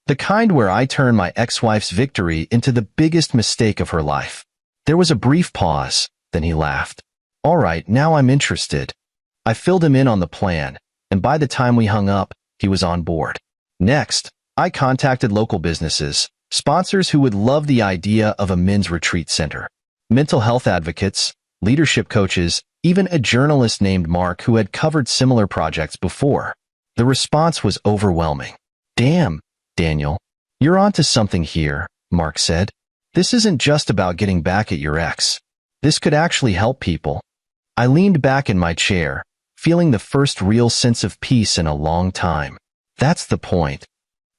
The kind where I turn my ex-wife's victory into the biggest mistake of her life. There was a brief pause, then he laughed. All right, now I'm interested. I filled him in on the plan, and by the time we hung up, he was on board. Next, I contacted local businesses, sponsors who would love the idea of a men's retreat center, mental health advocates, leadership coaches, even a journalist named Mark who had covered similar projects before. The response was overwhelming. Damn, Daniel, you're onto something here, Mark said. This isn't just about getting back at your ex. This could actually help people. I leaned back in my chair, feeling the first real sense of peace in a long time. That's the point.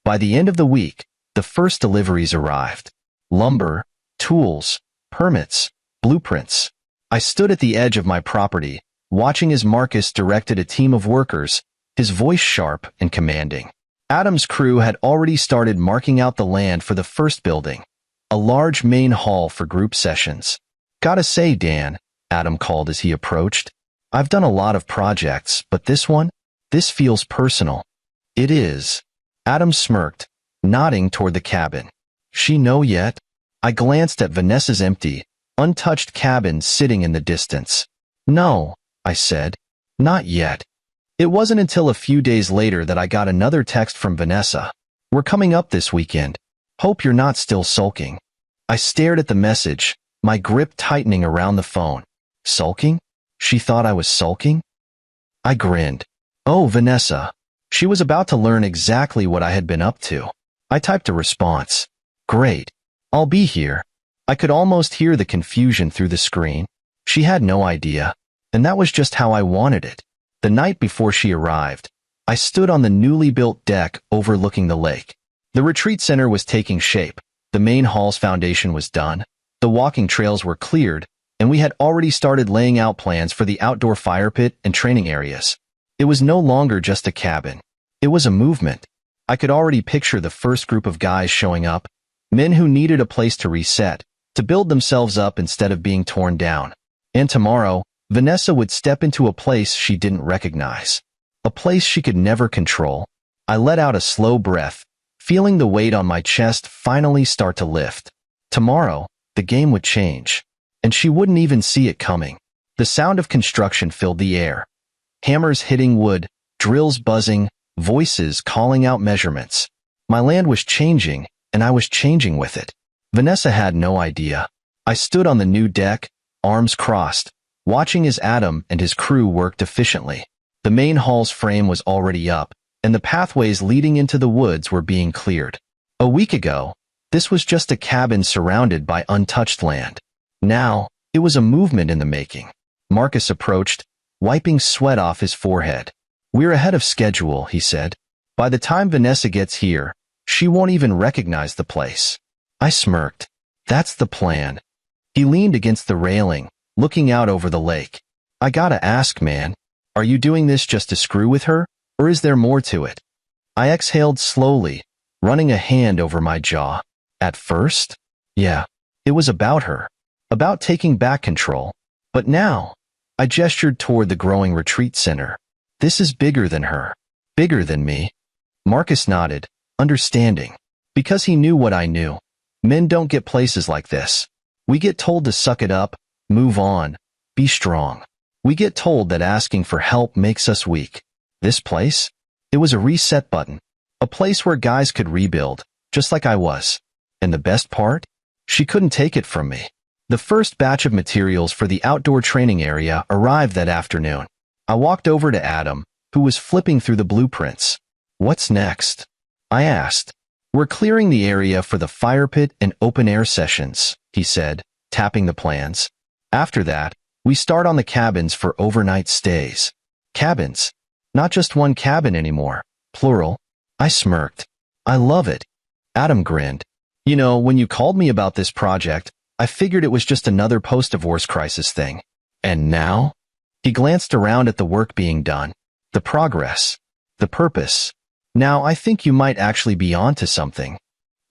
By the end of the week, the first deliveries arrived. Lumber, tools, permits, blueprints. I stood at the edge of my property, watching as Marcus directed a team of workers, his voice sharp and commanding. Adam's crew had already started marking out the land for the first building, a large main hall for group sessions. Gotta say, Dan, Adam called as he approached, I've done a lot of projects, but this feels personal. It is. Adam smirked, nodding toward the cabin. She know yet? I glanced at Vanessa's empty, untouched cabin sitting in the distance. No, I said. Not yet. It wasn't until a few days later that I got another text from Vanessa. We're coming up this weekend. Hope you're not still sulking. I stared at the message, my grip tightening around the phone. Sulking? She thought I was sulking? I grinned. Oh, Vanessa. She was about to learn exactly what I had been up to. I typed a response. Great. I'll be here. I could almost hear the confusion through the screen. She had no idea, and that was just how I wanted it. The night before she arrived, I stood on the newly built deck overlooking the lake. The retreat center was taking shape. The main hall's foundation was done. The walking trails were cleared, and we had already started laying out plans for the outdoor fire pit and training areas. It was no longer just a cabin. It was a movement. I could already picture the first group of guys showing up, men who needed a place to reset, to build themselves up instead of being torn down. And tomorrow, Vanessa would step into a place she didn't recognize. A place she could never control. I let out a slow breath, feeling the weight on my chest finally start to lift. Tomorrow, the game would change. And she wouldn't even see it coming. The sound of construction filled the air. Hammers hitting wood, drills buzzing, voices calling out measurements. My land was changing, and I was changing with it. Vanessa had no idea. I stood on the new deck, arms crossed, watching as Adam and his crew worked efficiently. The main hall's frame was already up, and the pathways leading into the woods were being cleared. A week ago, this was just a cabin surrounded by untouched land. Now, it was a movement in the making. Marcus approached, wiping sweat off his forehead. "We're ahead of schedule," he said. "By the time Vanessa gets here, she won't even recognize the place." I smirked. "That's the plan." He leaned against the railing, looking out over the lake. "I gotta ask, man, are you doing this just to screw with her, or is there more to it?" I exhaled slowly, running a hand over my jaw. At first, yeah, it was about her. About taking back control. But now, I gestured toward the growing retreat center. "This is bigger than her. Bigger than me." Marcus nodded, understanding. Because he knew what I knew. Men don't get places like this. We get told to suck it up, move on, be strong. We get told that asking for help makes us weak. This place? It was a reset button. A place where guys could rebuild, just like I was. And the best part? She couldn't take it from me. The first batch of materials for the outdoor training area arrived that afternoon. I walked over to Adam, who was flipping through the blueprints. "What's next?" I asked. "We're clearing the area for the fire pit and open-air sessions," he said, tapping the plans. "After that, we start on the cabins for overnight stays." Cabins. Not just one cabin anymore. Plural. I smirked. "I love it." Adam grinned. "You know, when you called me about this project, I figured it was just another post-divorce crisis thing. And now?" He glanced around at the work being done. The progress. The purpose. "Now I think you might actually be onto something."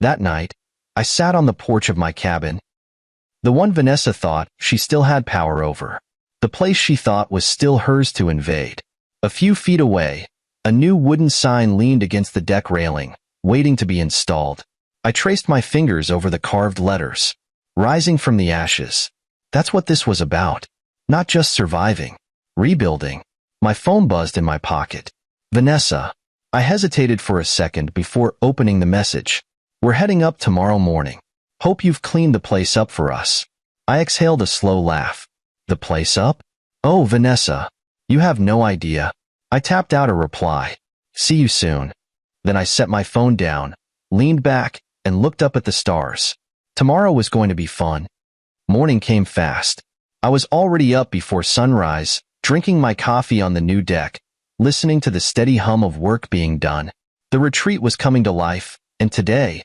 That night, I sat on the porch of my cabin. The one Vanessa thought she still had power over. The place she thought was still hers to invade. A few feet away, a new wooden sign leaned against the deck railing, waiting to be installed. I traced my fingers over the carved letters. Rising from the ashes. That's what this was about. Not just surviving. Rebuilding. My phone buzzed in my pocket. "Vanessa." I hesitated for a second before opening the message. "We're heading up tomorrow morning. Hope you've cleaned the place up for us." I exhaled a slow laugh. "The place up? Oh, Vanessa. You have no idea." I tapped out a reply. "See you soon." Then I set my phone down, leaned back, and looked up at the stars. Tomorrow was going to be fun. Morning came fast. I was already up before sunrise, drinking my coffee on the new deck, listening to the steady hum of work being done. The retreat was coming to life, and today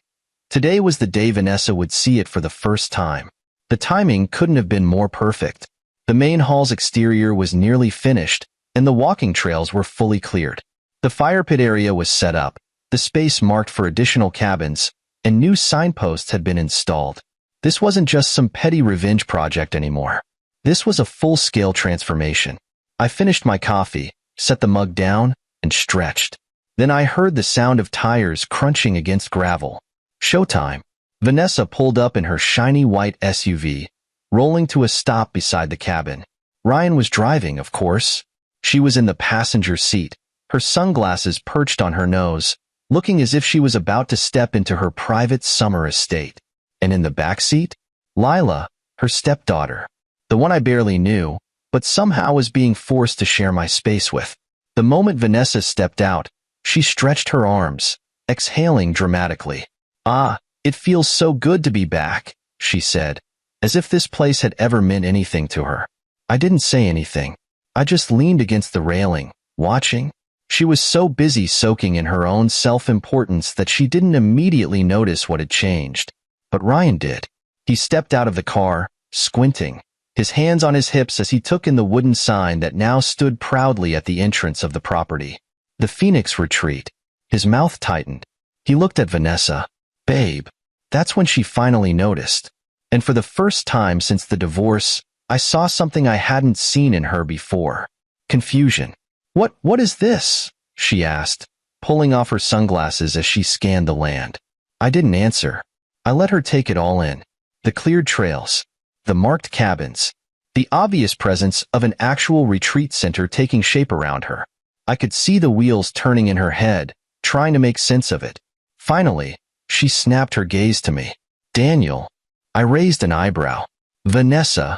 was the day Vanessa would see it for the first time. The timing couldn't have been more perfect. The main hall's exterior was nearly finished, and the walking trails were fully cleared. The fire pit area was set up, the space marked for additional cabins, and new signposts had been installed. This wasn't just some petty revenge project anymore. This was a full-scale transformation. I finished my coffee, set the mug down, and stretched. Then I heard the sound of tires crunching against gravel. Showtime. Vanessa pulled up in her shiny white SUV, rolling to a stop beside the cabin. Ryan was driving, of course. She was in the passenger seat, her sunglasses perched on her nose, looking as if she was about to step into her private summer estate. And in the back seat, Lila, her stepdaughter, the one I barely knew, but somehow was being forced to share my space with. The moment Vanessa stepped out, she stretched her arms, exhaling dramatically. "Ah, it feels so good to be back," she said, as if this place had ever meant anything to her. I didn't say anything. I just leaned against the railing, watching. She was so busy soaking in her own self-importance that she didn't immediately notice what had changed. But Ryan did. He stepped out of the car, squinting, his hands on his hips as he took in the wooden sign that now stood proudly at the entrance of the property. The Phoenix Retreat. His mouth tightened. He looked at Vanessa. Babe. That's when she finally noticed. And for the first time since the divorce, I saw something I hadn't seen in her before. Confusion. What is this? She asked, pulling off her sunglasses as she scanned the land. I didn't answer. I let her take it all in. The cleared trails. The marked cabins. The obvious presence of an actual retreat center taking shape around her. I could see the wheels turning in her head, trying to make sense of it. Finally, she snapped her gaze to me. Daniel. I raised an eyebrow. Vanessa.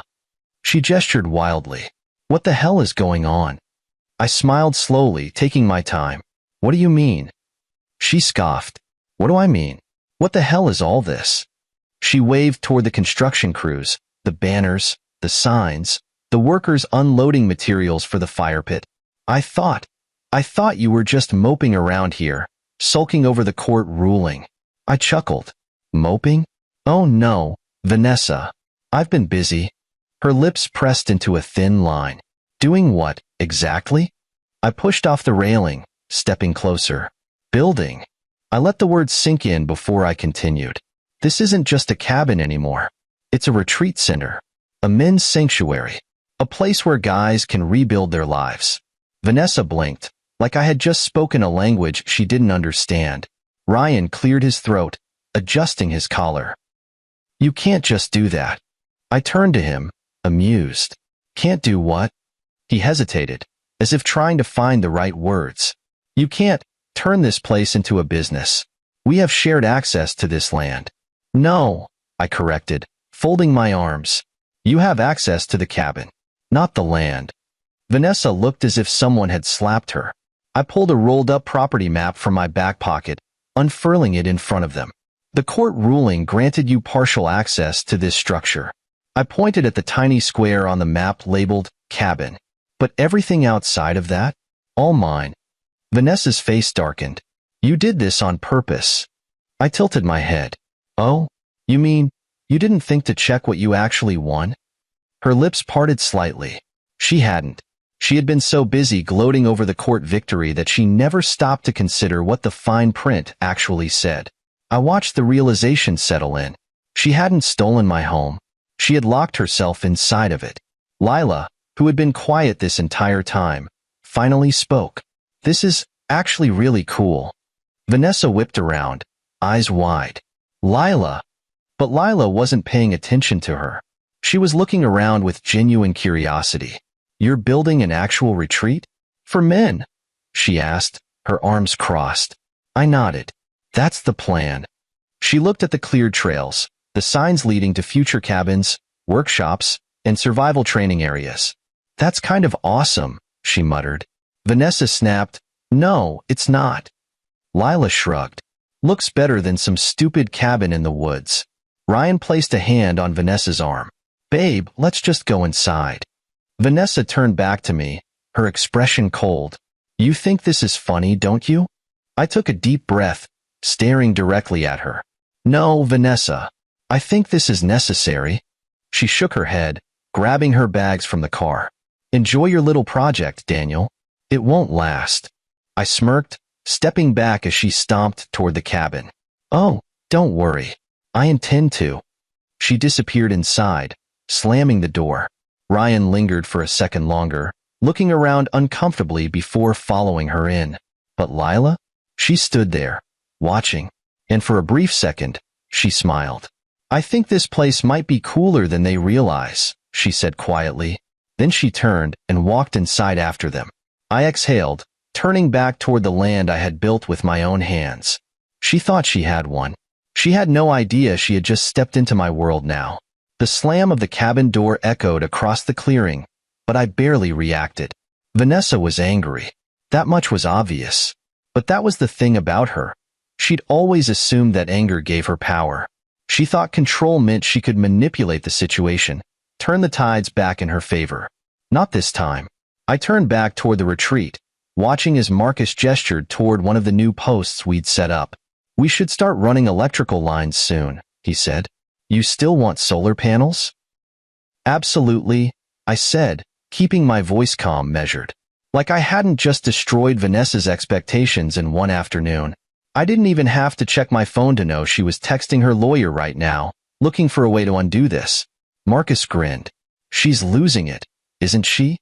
She gestured wildly. What the hell is going on? I smiled slowly, taking my time. What do you mean? She scoffed. What do I mean? What the hell is all this? She waved toward the construction crews, the banners, the signs, the workers unloading materials for the fire pit. I thought you were just moping around here, sulking over the court ruling. I chuckled. Moping? Oh no, Vanessa. I've been busy. Her lips pressed into a thin line. Doing what, exactly? I pushed off the railing, stepping closer. Building. I let the words sink in before I continued. This isn't just a cabin anymore. It's a retreat center. A men's sanctuary. A place where guys can rebuild their lives. Vanessa blinked, like I had just spoken a language she didn't understand. Ryan cleared his throat, adjusting his collar. You can't just do that. I turned to him, amused. Can't do what? He hesitated, as if trying to find the right words. You can't turn this place into a business. We have shared access to this land. No, I corrected, folding my arms. You have access to the cabin, not the land. Vanessa looked as if someone had slapped her. I pulled a rolled-up property map from my back pocket, unfurling it in front of them. The court ruling granted you partial access to this structure. I pointed at the tiny square on the map labeled cabin. But everything outside of that? All mine. Vanessa's face darkened. You did this on purpose. I tilted my head. Oh, you mean, you didn't think to check what you actually won? Her lips parted slightly. She hadn't. She had been so busy gloating over the court victory that she never stopped to consider what the fine print actually said. I watched the realization settle in. She hadn't stolen my home. She had locked herself inside of it. Lila, who had been quiet this entire time, finally spoke. This is actually really cool. Vanessa whipped around, eyes wide. Lila. But Lila wasn't paying attention to her. She was looking around with genuine curiosity. You're building an actual retreat? For men? She asked, her arms crossed. I nodded. That's the plan. She looked at the cleared trails, the signs leading to future cabins, workshops, and survival training areas. That's kind of awesome, she muttered. Vanessa snapped, No, it's not. Lila shrugged. Looks better than some stupid cabin in the woods. Ryan placed a hand on Vanessa's arm. Babe, let's just go inside. Vanessa turned back to me, her expression cold. You think this is funny, don't you? I took a deep breath, staring directly at her. No, Vanessa. I think this is necessary. She shook her head, grabbing her bags from the car. Enjoy your little project, Daniel. It won't last. I smirked, stepping back as she stomped toward the cabin. Oh, don't worry. I intend to. She disappeared inside, slamming the door. Ryan lingered for a second longer, looking around uncomfortably before following her in. But Lila? She stood there, watching, and for a brief second, she smiled. I think this place might be cooler than they realize, she said quietly. Then she turned and walked inside after them. I exhaled, turning back toward the land I had built with my own hands. She thought she had one. She had no idea she had just stepped into my world now. The slam of the cabin door echoed across the clearing, but I barely reacted. Vanessa was angry. That much was obvious. But that was the thing about her. She'd always assumed that anger gave her power. She thought control meant she could manipulate the situation, turn the tides back in her favor. Not this time. I turned back toward the retreat, watching as Marcus gestured toward one of the new posts we'd set up. We should start running electrical lines soon, he said. You still want solar panels? Absolutely, I said, keeping my voice calm measured. Like I hadn't just destroyed Vanessa's expectations in one afternoon. I didn't even have to check my phone to know she was texting her lawyer right now, looking for a way to undo this. Marcus grinned. She's losing it, isn't she?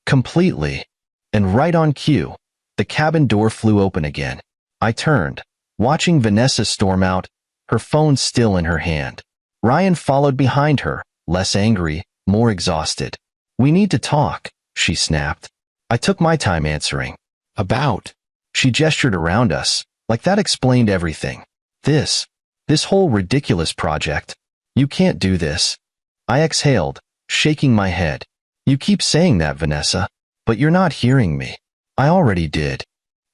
Completely. And right on cue, the cabin door flew open again. I turned, watching Vanessa storm out, her phone still in her hand. Ryan followed behind her, less angry, more exhausted. We need to talk, she snapped. I took my time answering. About? She gestured around us, like that explained everything. This whole ridiculous project. You can't do this. I exhaled, shaking my head. You keep saying that, Vanessa, but you're not hearing me. I already did.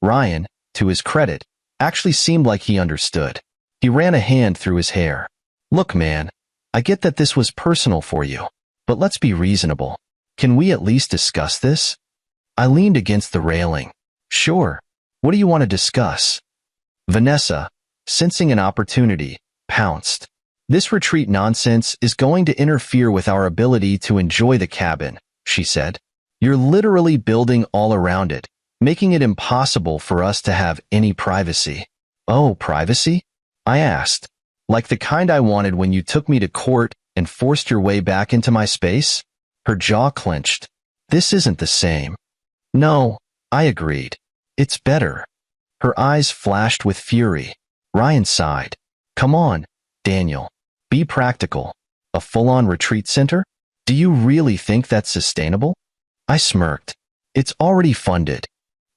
Ryan, to his credit, actually seemed like he understood. He ran a hand through his hair. Look, man, I get that this was personal for you, but let's be reasonable. Can we at least discuss this? I leaned against the railing. Sure. What do you want to discuss? Vanessa, sensing an opportunity, pounced. This retreat nonsense is going to interfere with our ability to enjoy the cabin, she said. You're literally building all around it, making it impossible for us to have any privacy. Oh, privacy? I asked. Like the kind I wanted when you took me to court and forced your way back into my space? Her jaw clenched. This isn't the same. No, I agreed. It's better. Her eyes flashed with fury. Ryan sighed. Come on, Daniel. Be practical. A full-on retreat center? Do you really think that's sustainable? I smirked. It's already funded.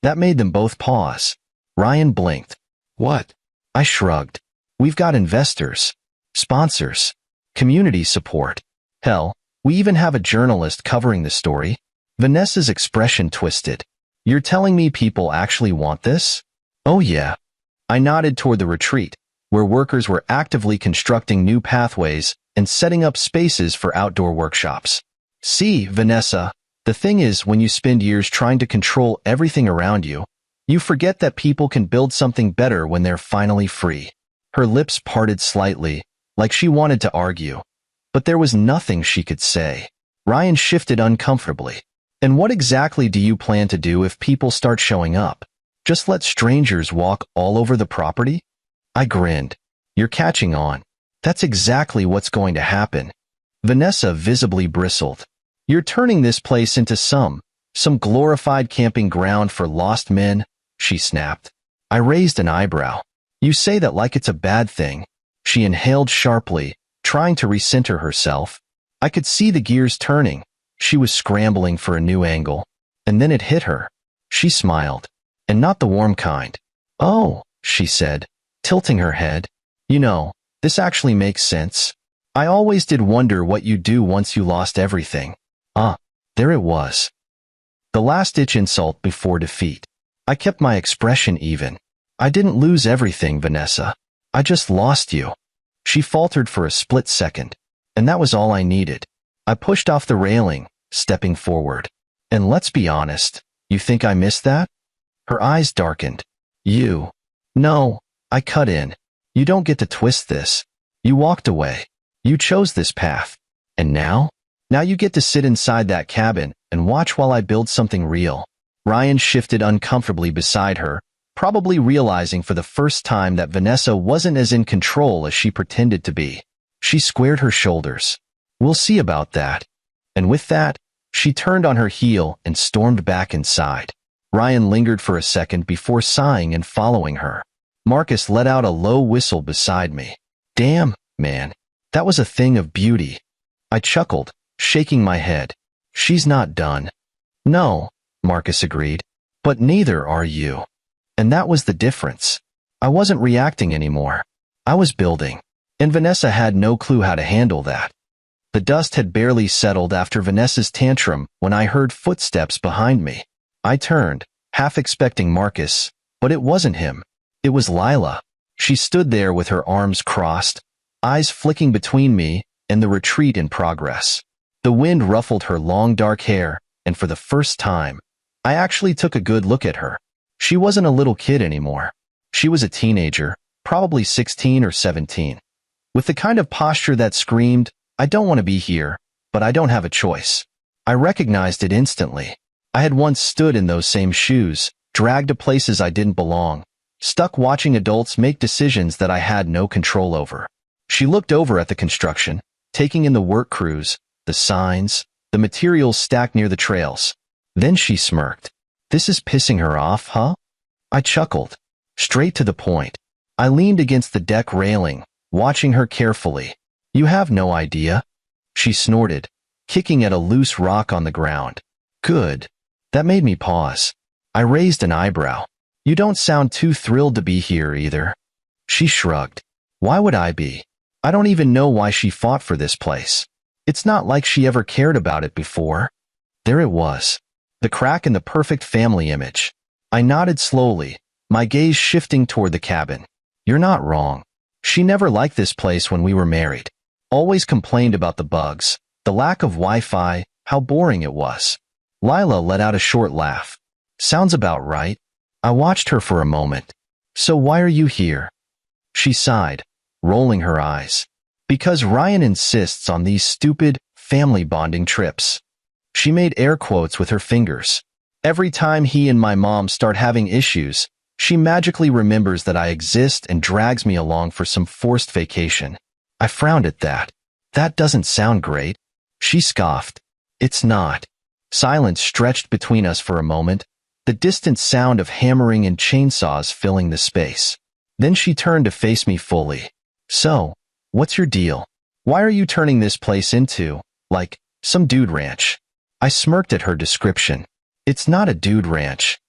That made them both pause. Ryan blinked. What? I shrugged. We've got investors, sponsors, community support. Hell, we even have a journalist covering the story. Vanessa's expression twisted. You're telling me people actually want this? Oh yeah. I nodded toward the retreat, where workers were actively constructing new pathways and setting up spaces for outdoor workshops. See, Vanessa, the thing is, when you spend years trying to control everything around you, you forget that people can build something better when they're finally free. Her lips parted slightly, like she wanted to argue, but there was nothing she could say. Ryan shifted uncomfortably. And what exactly do you plan to do if people start showing up? Just let strangers walk all over the property? I grinned. You're catching on. That's exactly what's going to happen. Vanessa visibly bristled. You're turning this place into some glorified camping ground for lost men, she snapped. I raised an eyebrow. You say that like it's a bad thing. She inhaled sharply, trying to recenter herself. I could see the gears turning. She was scrambling for a new angle, and then it hit her. She smiled, and not the warm kind. Oh, she said, tilting her head. You know, this actually makes sense. I always did wonder what you'd do once you lost everything. There it was. The last-ditch insult before defeat. I kept my expression even. I didn't lose everything, Vanessa. I just lost you. She faltered for a split second, and that was all I needed. I pushed off the railing, stepping forward. And let's be honest, you think I missed that? Her eyes darkened. You. No, I cut in. You don't get to twist this. You walked away. You chose this path. And now? Now you get to sit inside that cabin and watch while I build something real. Ryan shifted uncomfortably beside her, probably realizing for the first time that Vanessa wasn't as in control as she pretended to be. She squared her shoulders. We'll see about that. And with that, she turned on her heel and stormed back inside. Ryan lingered for a second before sighing and following her. Marcus let out a low whistle beside me. Damn, man, that was a thing of beauty. I chuckled, shaking my head. She's not done. No, Marcus agreed, but neither are you. And that was the difference. I wasn't reacting anymore. I was building. And Vanessa had no clue how to handle that. The dust had barely settled after Vanessa's tantrum when I heard footsteps behind me. I turned, half expecting Marcus, but it wasn't him. It was Lila. She stood there with her arms crossed, eyes flicking between me and the retreat in progress. The wind ruffled her long dark hair, and for the first time, I actually took a good look at her. She wasn't a little kid anymore. She was a teenager, probably 16 or 17. With the kind of posture that screamed, "I don't want to be here, but I don't have a choice." I recognized it instantly. I had once stood in those same shoes, dragged to places I didn't belong, stuck watching adults make decisions that I had no control over. She looked over at the construction, taking in the work crews, the signs, the materials stacked near the trails. Then she smirked. "This is pissing her off, huh?" I chuckled. Straight to the point. I leaned against the deck railing, watching her carefully. "You have no idea," she snorted, kicking at a loose rock on the ground. "Good." That made me pause. I raised an eyebrow. "You don't sound too thrilled to be here either." She shrugged. "Why would I be? I don't even know why she fought for this place. It's not like she ever cared about it before." There it was. The crack in the perfect family image. I nodded slowly, my gaze shifting toward the cabin. "You're not wrong. She never liked this place when we were married. Always complained about the bugs, the lack of Wi-Fi, how boring it was." Lila let out a short laugh. "Sounds about right." I watched her for a moment. "So why are you here?" She sighed, rolling her eyes. "Because Ryan insists on these stupid, family bonding trips." She made air quotes with her fingers. "Every time he and my mom start having issues, she magically remembers that I exist and drags me along for some forced vacation." I frowned at that. "That doesn't sound great." She scoffed. "It's not." Silence stretched between us for a moment, the distant sound of hammering and chainsaws filling the space. Then she turned to face me fully. "So, what's your deal? Why are you turning this place into, like, some dude ranch?" I smirked at her description. "It's not a dude ranch."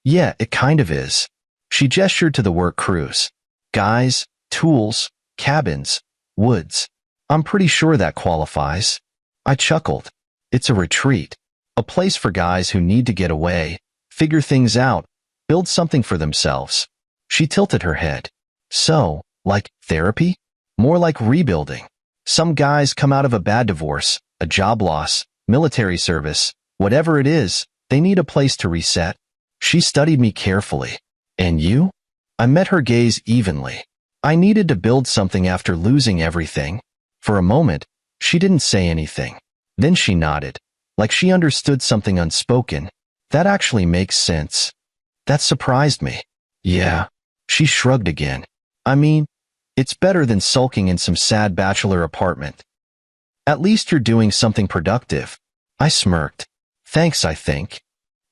Yeah, it kind of is." She gestured to the work crews. "Guys, tools, cabins, woods. I'm pretty sure that qualifies." I chuckled. "It's a retreat. A place for guys who need to get away, figure things out, build something for themselves." She tilted her head. "So, like therapy? More like rebuilding. Some guys come out of a bad divorce, a job loss, military service, whatever it is, they need a place to reset." She studied me carefully. "And you?" I met her gaze evenly. "I needed to build something after losing everything." For a moment, she didn't say anything. Then she nodded, like she understood something unspoken. "That actually makes sense." That surprised me. "Yeah." She shrugged again. "I mean, it's better than sulking in some sad bachelor apartment. At least you're doing something productive." I smirked. "Thanks, I think."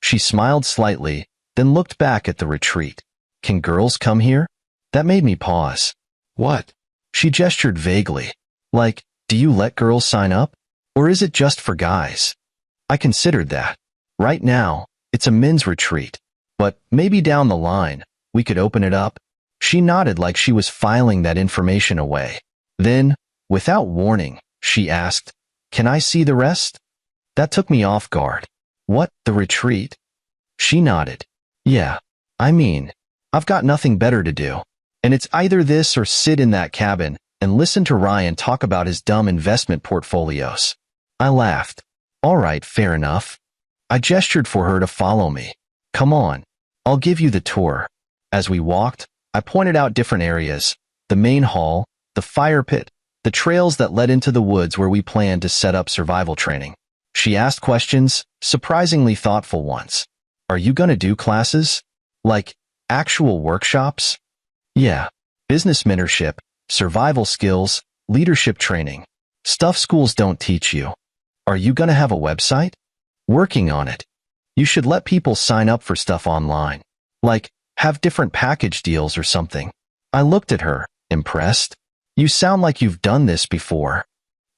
She smiled slightly, then looked back at the retreat. "Can girls come here?" That made me pause. "What?" She gestured vaguely. "Like, do you let girls sign up? Or is it just for guys?" I considered that. Right now, it's a men's retreat. But maybe down the line, we could open it up. She nodded like she was filing that information away. Then, without warning, she asked, "Can I see the rest?" That took me off guard. "What, the retreat?" She nodded. "Yeah. I mean, I've got nothing better to do. And it's either this or sit in that cabin and listen to Ryan talk about his dumb investment portfolios." I laughed. "All right, fair enough." I gestured for her to follow me. "Come on. I'll give you the tour." As we walked, I pointed out different areas, the main hall, the fire pit, the trails that led into the woods where we planned to set up survival training. She asked questions, surprisingly thoughtful ones. "Are you gonna do classes? Like, actual workshops?" "Yeah. Business mentorship, survival skills, leadership training. Stuff schools don't teach you." "Are you gonna have a website?" "Working on it. You should let people sign up for stuff online. Like, have different package deals or something." I looked at her, impressed. "You sound like you've done this before."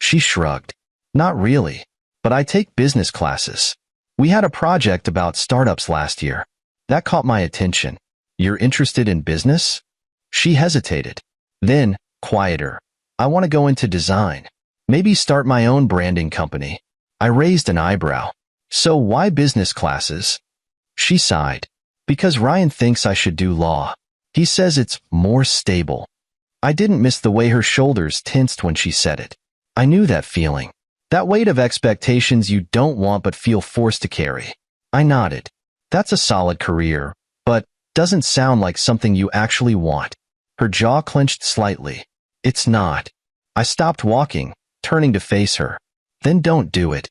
She shrugged. "Not really, but I take business classes. We had a project about startups last year. That caught my attention." "You're interested in business?" She hesitated. Then, quieter. "I want to go into design. Maybe start my own branding company." I raised an eyebrow. "So why business classes?" She sighed. "Because Ryan thinks I should do law. He says it's more stable." I didn't miss the way her shoulders tensed when she said it. I knew that feeling. That weight of expectations you don't want but feel forced to carry. I nodded. That's a solid career, but doesn't sound like something you actually want. Her jaw clenched slightly. It's not. I stopped walking, turning to face her. Then don't do it.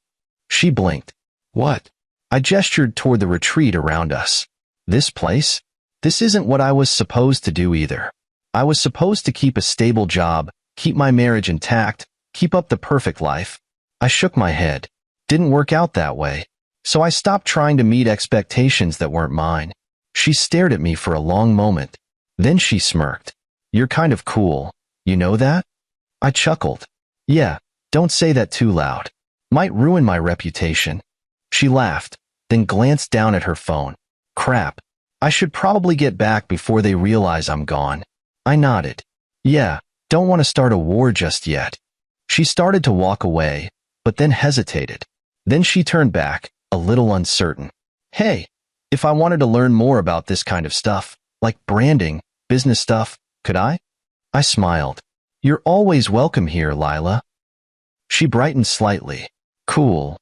She blinked. What? I gestured toward the retreat around us. This place? This isn't what I was supposed to do either. I was supposed to keep a stable job, keep my marriage intact, keep up the perfect life. I shook my head. Didn't work out that way. So I stopped trying to meet expectations that weren't mine. She stared at me for a long moment. Then she smirked. You're kind of cool. You know that? I chuckled. Yeah, don't say that too loud. Might ruin my reputation. She laughed, then glanced down at her phone. Crap. I should probably get back before they realize I'm gone. I nodded. Yeah, don't want to start a war just yet. She started to walk away, but then hesitated. Then she turned back, a little uncertain. Hey, if I wanted to learn more about this kind of stuff, like branding, business stuff, could I? I smiled. You're always welcome here, Lila. She brightened slightly. Cool.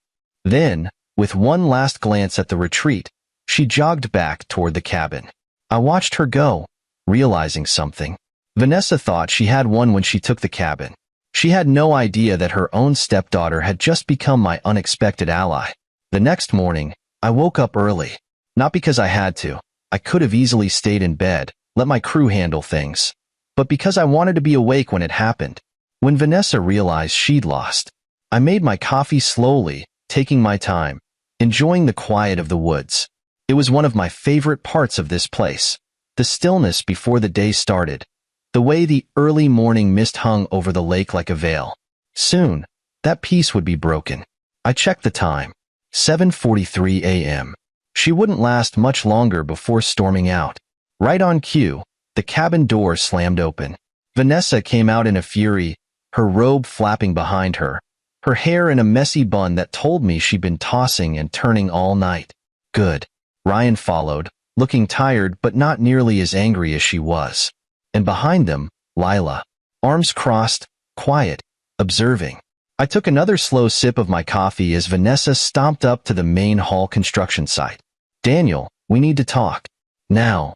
Then, with one last glance at the retreat, she jogged back toward the cabin. I watched her go, realizing something. Vanessa thought she had won when she took the cabin. She had no idea that her own stepdaughter had just become my unexpected ally. The next morning, I woke up early. Not because I had to. I could have easily stayed in bed, let my crew handle things. But because I wanted to be awake when it happened. When Vanessa realized she'd lost, I made my coffee slowly, taking my time, enjoying the quiet of the woods. It was one of my favorite parts of this place. The stillness before the day started. The way the early morning mist hung over the lake like a veil. Soon, that peace would be broken. I checked the time. 7:43 a.m. She wouldn't last much longer before storming out. Right on cue, the cabin door slammed open. Vanessa came out in a fury, her robe flapping behind her, her hair in a messy bun that told me she'd been tossing and turning all night. Good. Ryan followed, looking tired but not nearly as angry as she was. And behind them, Lila, arms crossed, quiet, observing. I took another slow sip of my coffee as Vanessa stomped up to the main hall construction site. Daniel, we need to talk. Now.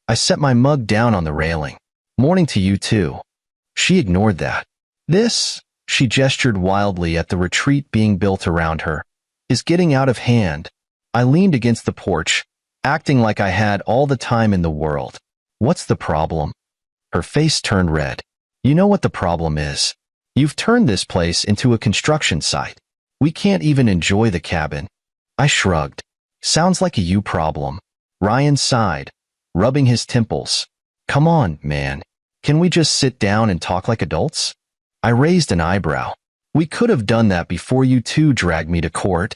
I set my mug down on the railing. Morning to you too. She ignored that. This, she gestured wildly at the retreat being built around her, is getting out of hand. I leaned against the porch, acting like I had all the time in the world. What's the problem? Her face turned red. You know what the problem is. You've turned this place into a construction site. We can't even enjoy the cabin. I shrugged. Sounds like a you problem. Ryan sighed, rubbing his temples. Come on, man. Can we just sit down and talk like adults? I raised an eyebrow. We could have done that before you two dragged me to court.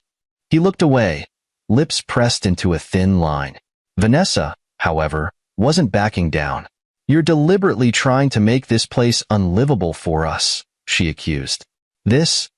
He looked away, lips pressed into a thin line. Vanessa, however, wasn't backing down. You're deliberately trying to make this place unlivable for us, she accused. This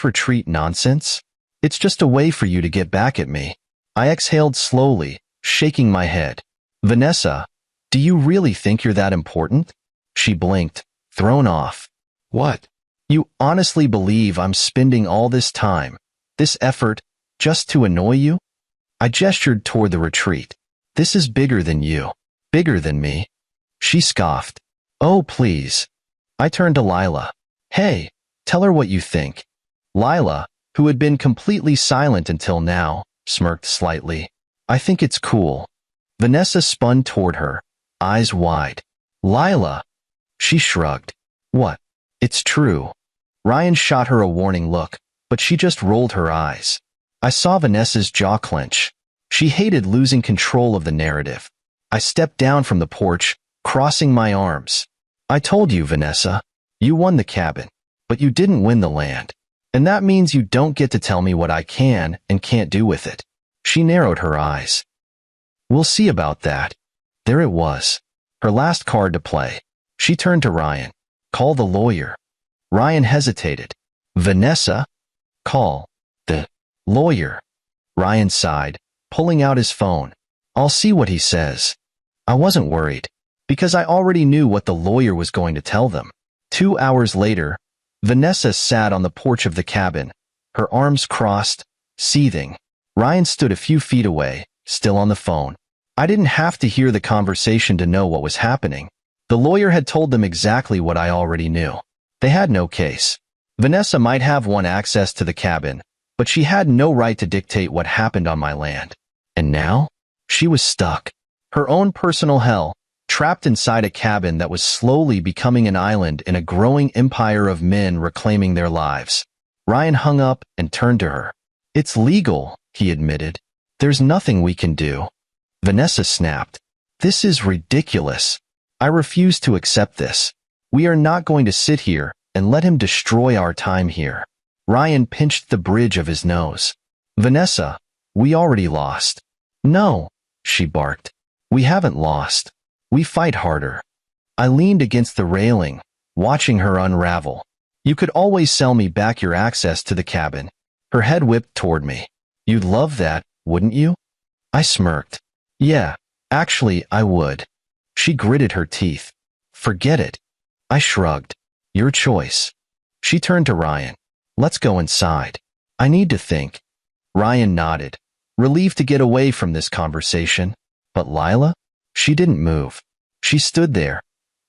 retreat nonsense? It's just a way for you to get back at me. I exhaled slowly, shaking my head. Vanessa, do you really think you're that important? She blinked, thrown off. What? You honestly believe I'm spending all this time, this effort, just to annoy you? I gestured toward the retreat. This is bigger than you, bigger than me. She scoffed. Oh, please. I turned to Lila. Hey, tell her what you think. Lila, who had been completely silent until now, smirked slightly. I think it's cool. Vanessa spun toward her, eyes wide. Lila. She shrugged. What? It's true. Ryan shot her a warning look, but she just rolled her eyes. I saw Vanessa's jaw clench. She hated losing control of the narrative. I stepped down from the porch, crossing my arms. I told you, Vanessa. You won the cabin, but you didn't win the land. And that means you don't get to tell me what I can and can't do with it. She narrowed her eyes. We'll see about that. There it was. Her last card to play. She turned to Ryan. Call the lawyer. Ryan hesitated. Vanessa? Call the lawyer. Ryan sighed, pulling out his phone. I'll see what he says. I wasn't worried. because I already knew what the lawyer was going to tell them. 2 hours later, Vanessa sat on the porch of the cabin, her arms crossed, seething. Ryan stood a few feet away, still on the phone. I didn't have to hear the conversation to know what was happening. The lawyer had told them exactly what I already knew. They had no case. Vanessa might have won access to the cabin, but she had no right to dictate what happened on my land. And now? She was stuck. Her own personal hell, trapped inside a cabin that was slowly becoming an island in a growing empire of men reclaiming their lives. Ryan hung up and turned to her. "It's legal," he admitted. "There's nothing we can do." Vanessa snapped. "This is ridiculous. I refuse to accept this. We are not going to sit here and let him destroy our time here." Ryan pinched the bridge of his nose. "Vanessa, we already lost." "No," she barked. "We haven't lost. We fight harder." I leaned against the railing, watching her unravel. "You could always sell me back your access to the cabin." Her head whipped toward me. "You'd love that, wouldn't you?" I smirked. "Yeah, actually, I would." She gritted her teeth. "Forget it." I shrugged. "Your choice." She turned to Ryan. "Let's go inside. I need to think." Ryan nodded, relieved to get away from this conversation. But Lila? She didn't move. She stood there,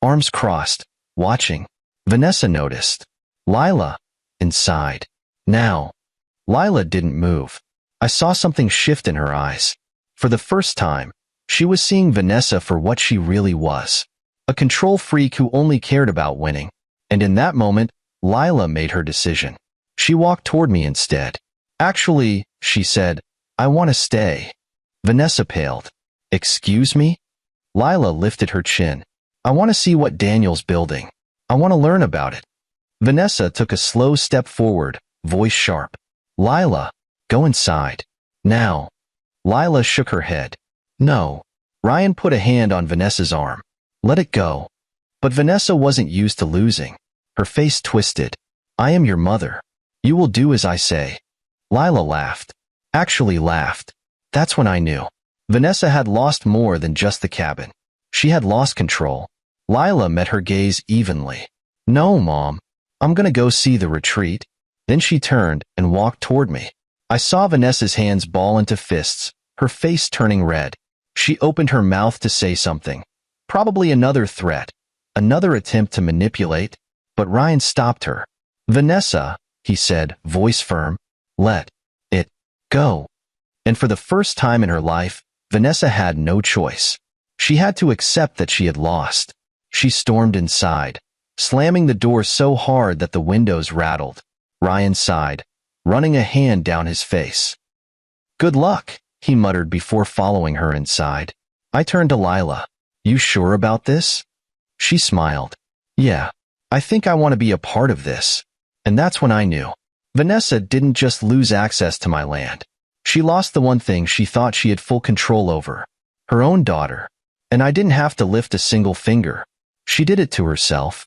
arms crossed, watching. Vanessa noticed. "Lila," inside. "Now." Lila didn't move. I saw something shift in her eyes. For the first time, she was seeing Vanessa for what she really was. A control freak who only cared about winning. And in that moment, Lila made her decision. She walked toward me instead. "Actually," she said, "I want to stay." Vanessa paled. "Excuse me?" Lila lifted her chin. "I want to see what Daniel's building. I want to learn about it." Vanessa took a slow step forward, voice sharp. "Lila, go inside. Now." Lila shook her head. "No." Ryan put a hand on Vanessa's arm. "Let it go." But Vanessa wasn't used to losing. Her face twisted. "I am your mother. You will do as I say." Lila laughed. Actually laughed. That's when I knew. Vanessa had lost more than just the cabin. She had lost control. Lila met her gaze evenly. "No, Mom. I'm gonna go see the retreat." Then she turned and walked toward me. I saw Vanessa's hands ball into fists, her face turning red. She opened her mouth to say something. Probably another threat, another attempt to manipulate, but Ryan stopped her. "Vanessa," he said, voice firm, "let it go." And for the first time in her life, Vanessa had no choice. She had to accept that she had lost. She stormed inside, slamming the door so hard that the windows rattled. Ryan sighed, running a hand down his face. "Good luck," he muttered before following her inside. I turned to Lila. "You sure about this?" She smiled. "Yeah, I think I want to be a part of this." And that's when I knew. Vanessa didn't just lose access to my land. She lost the one thing she thought she had full control over. Her own daughter. And I didn't have to lift a single finger. She did it to herself.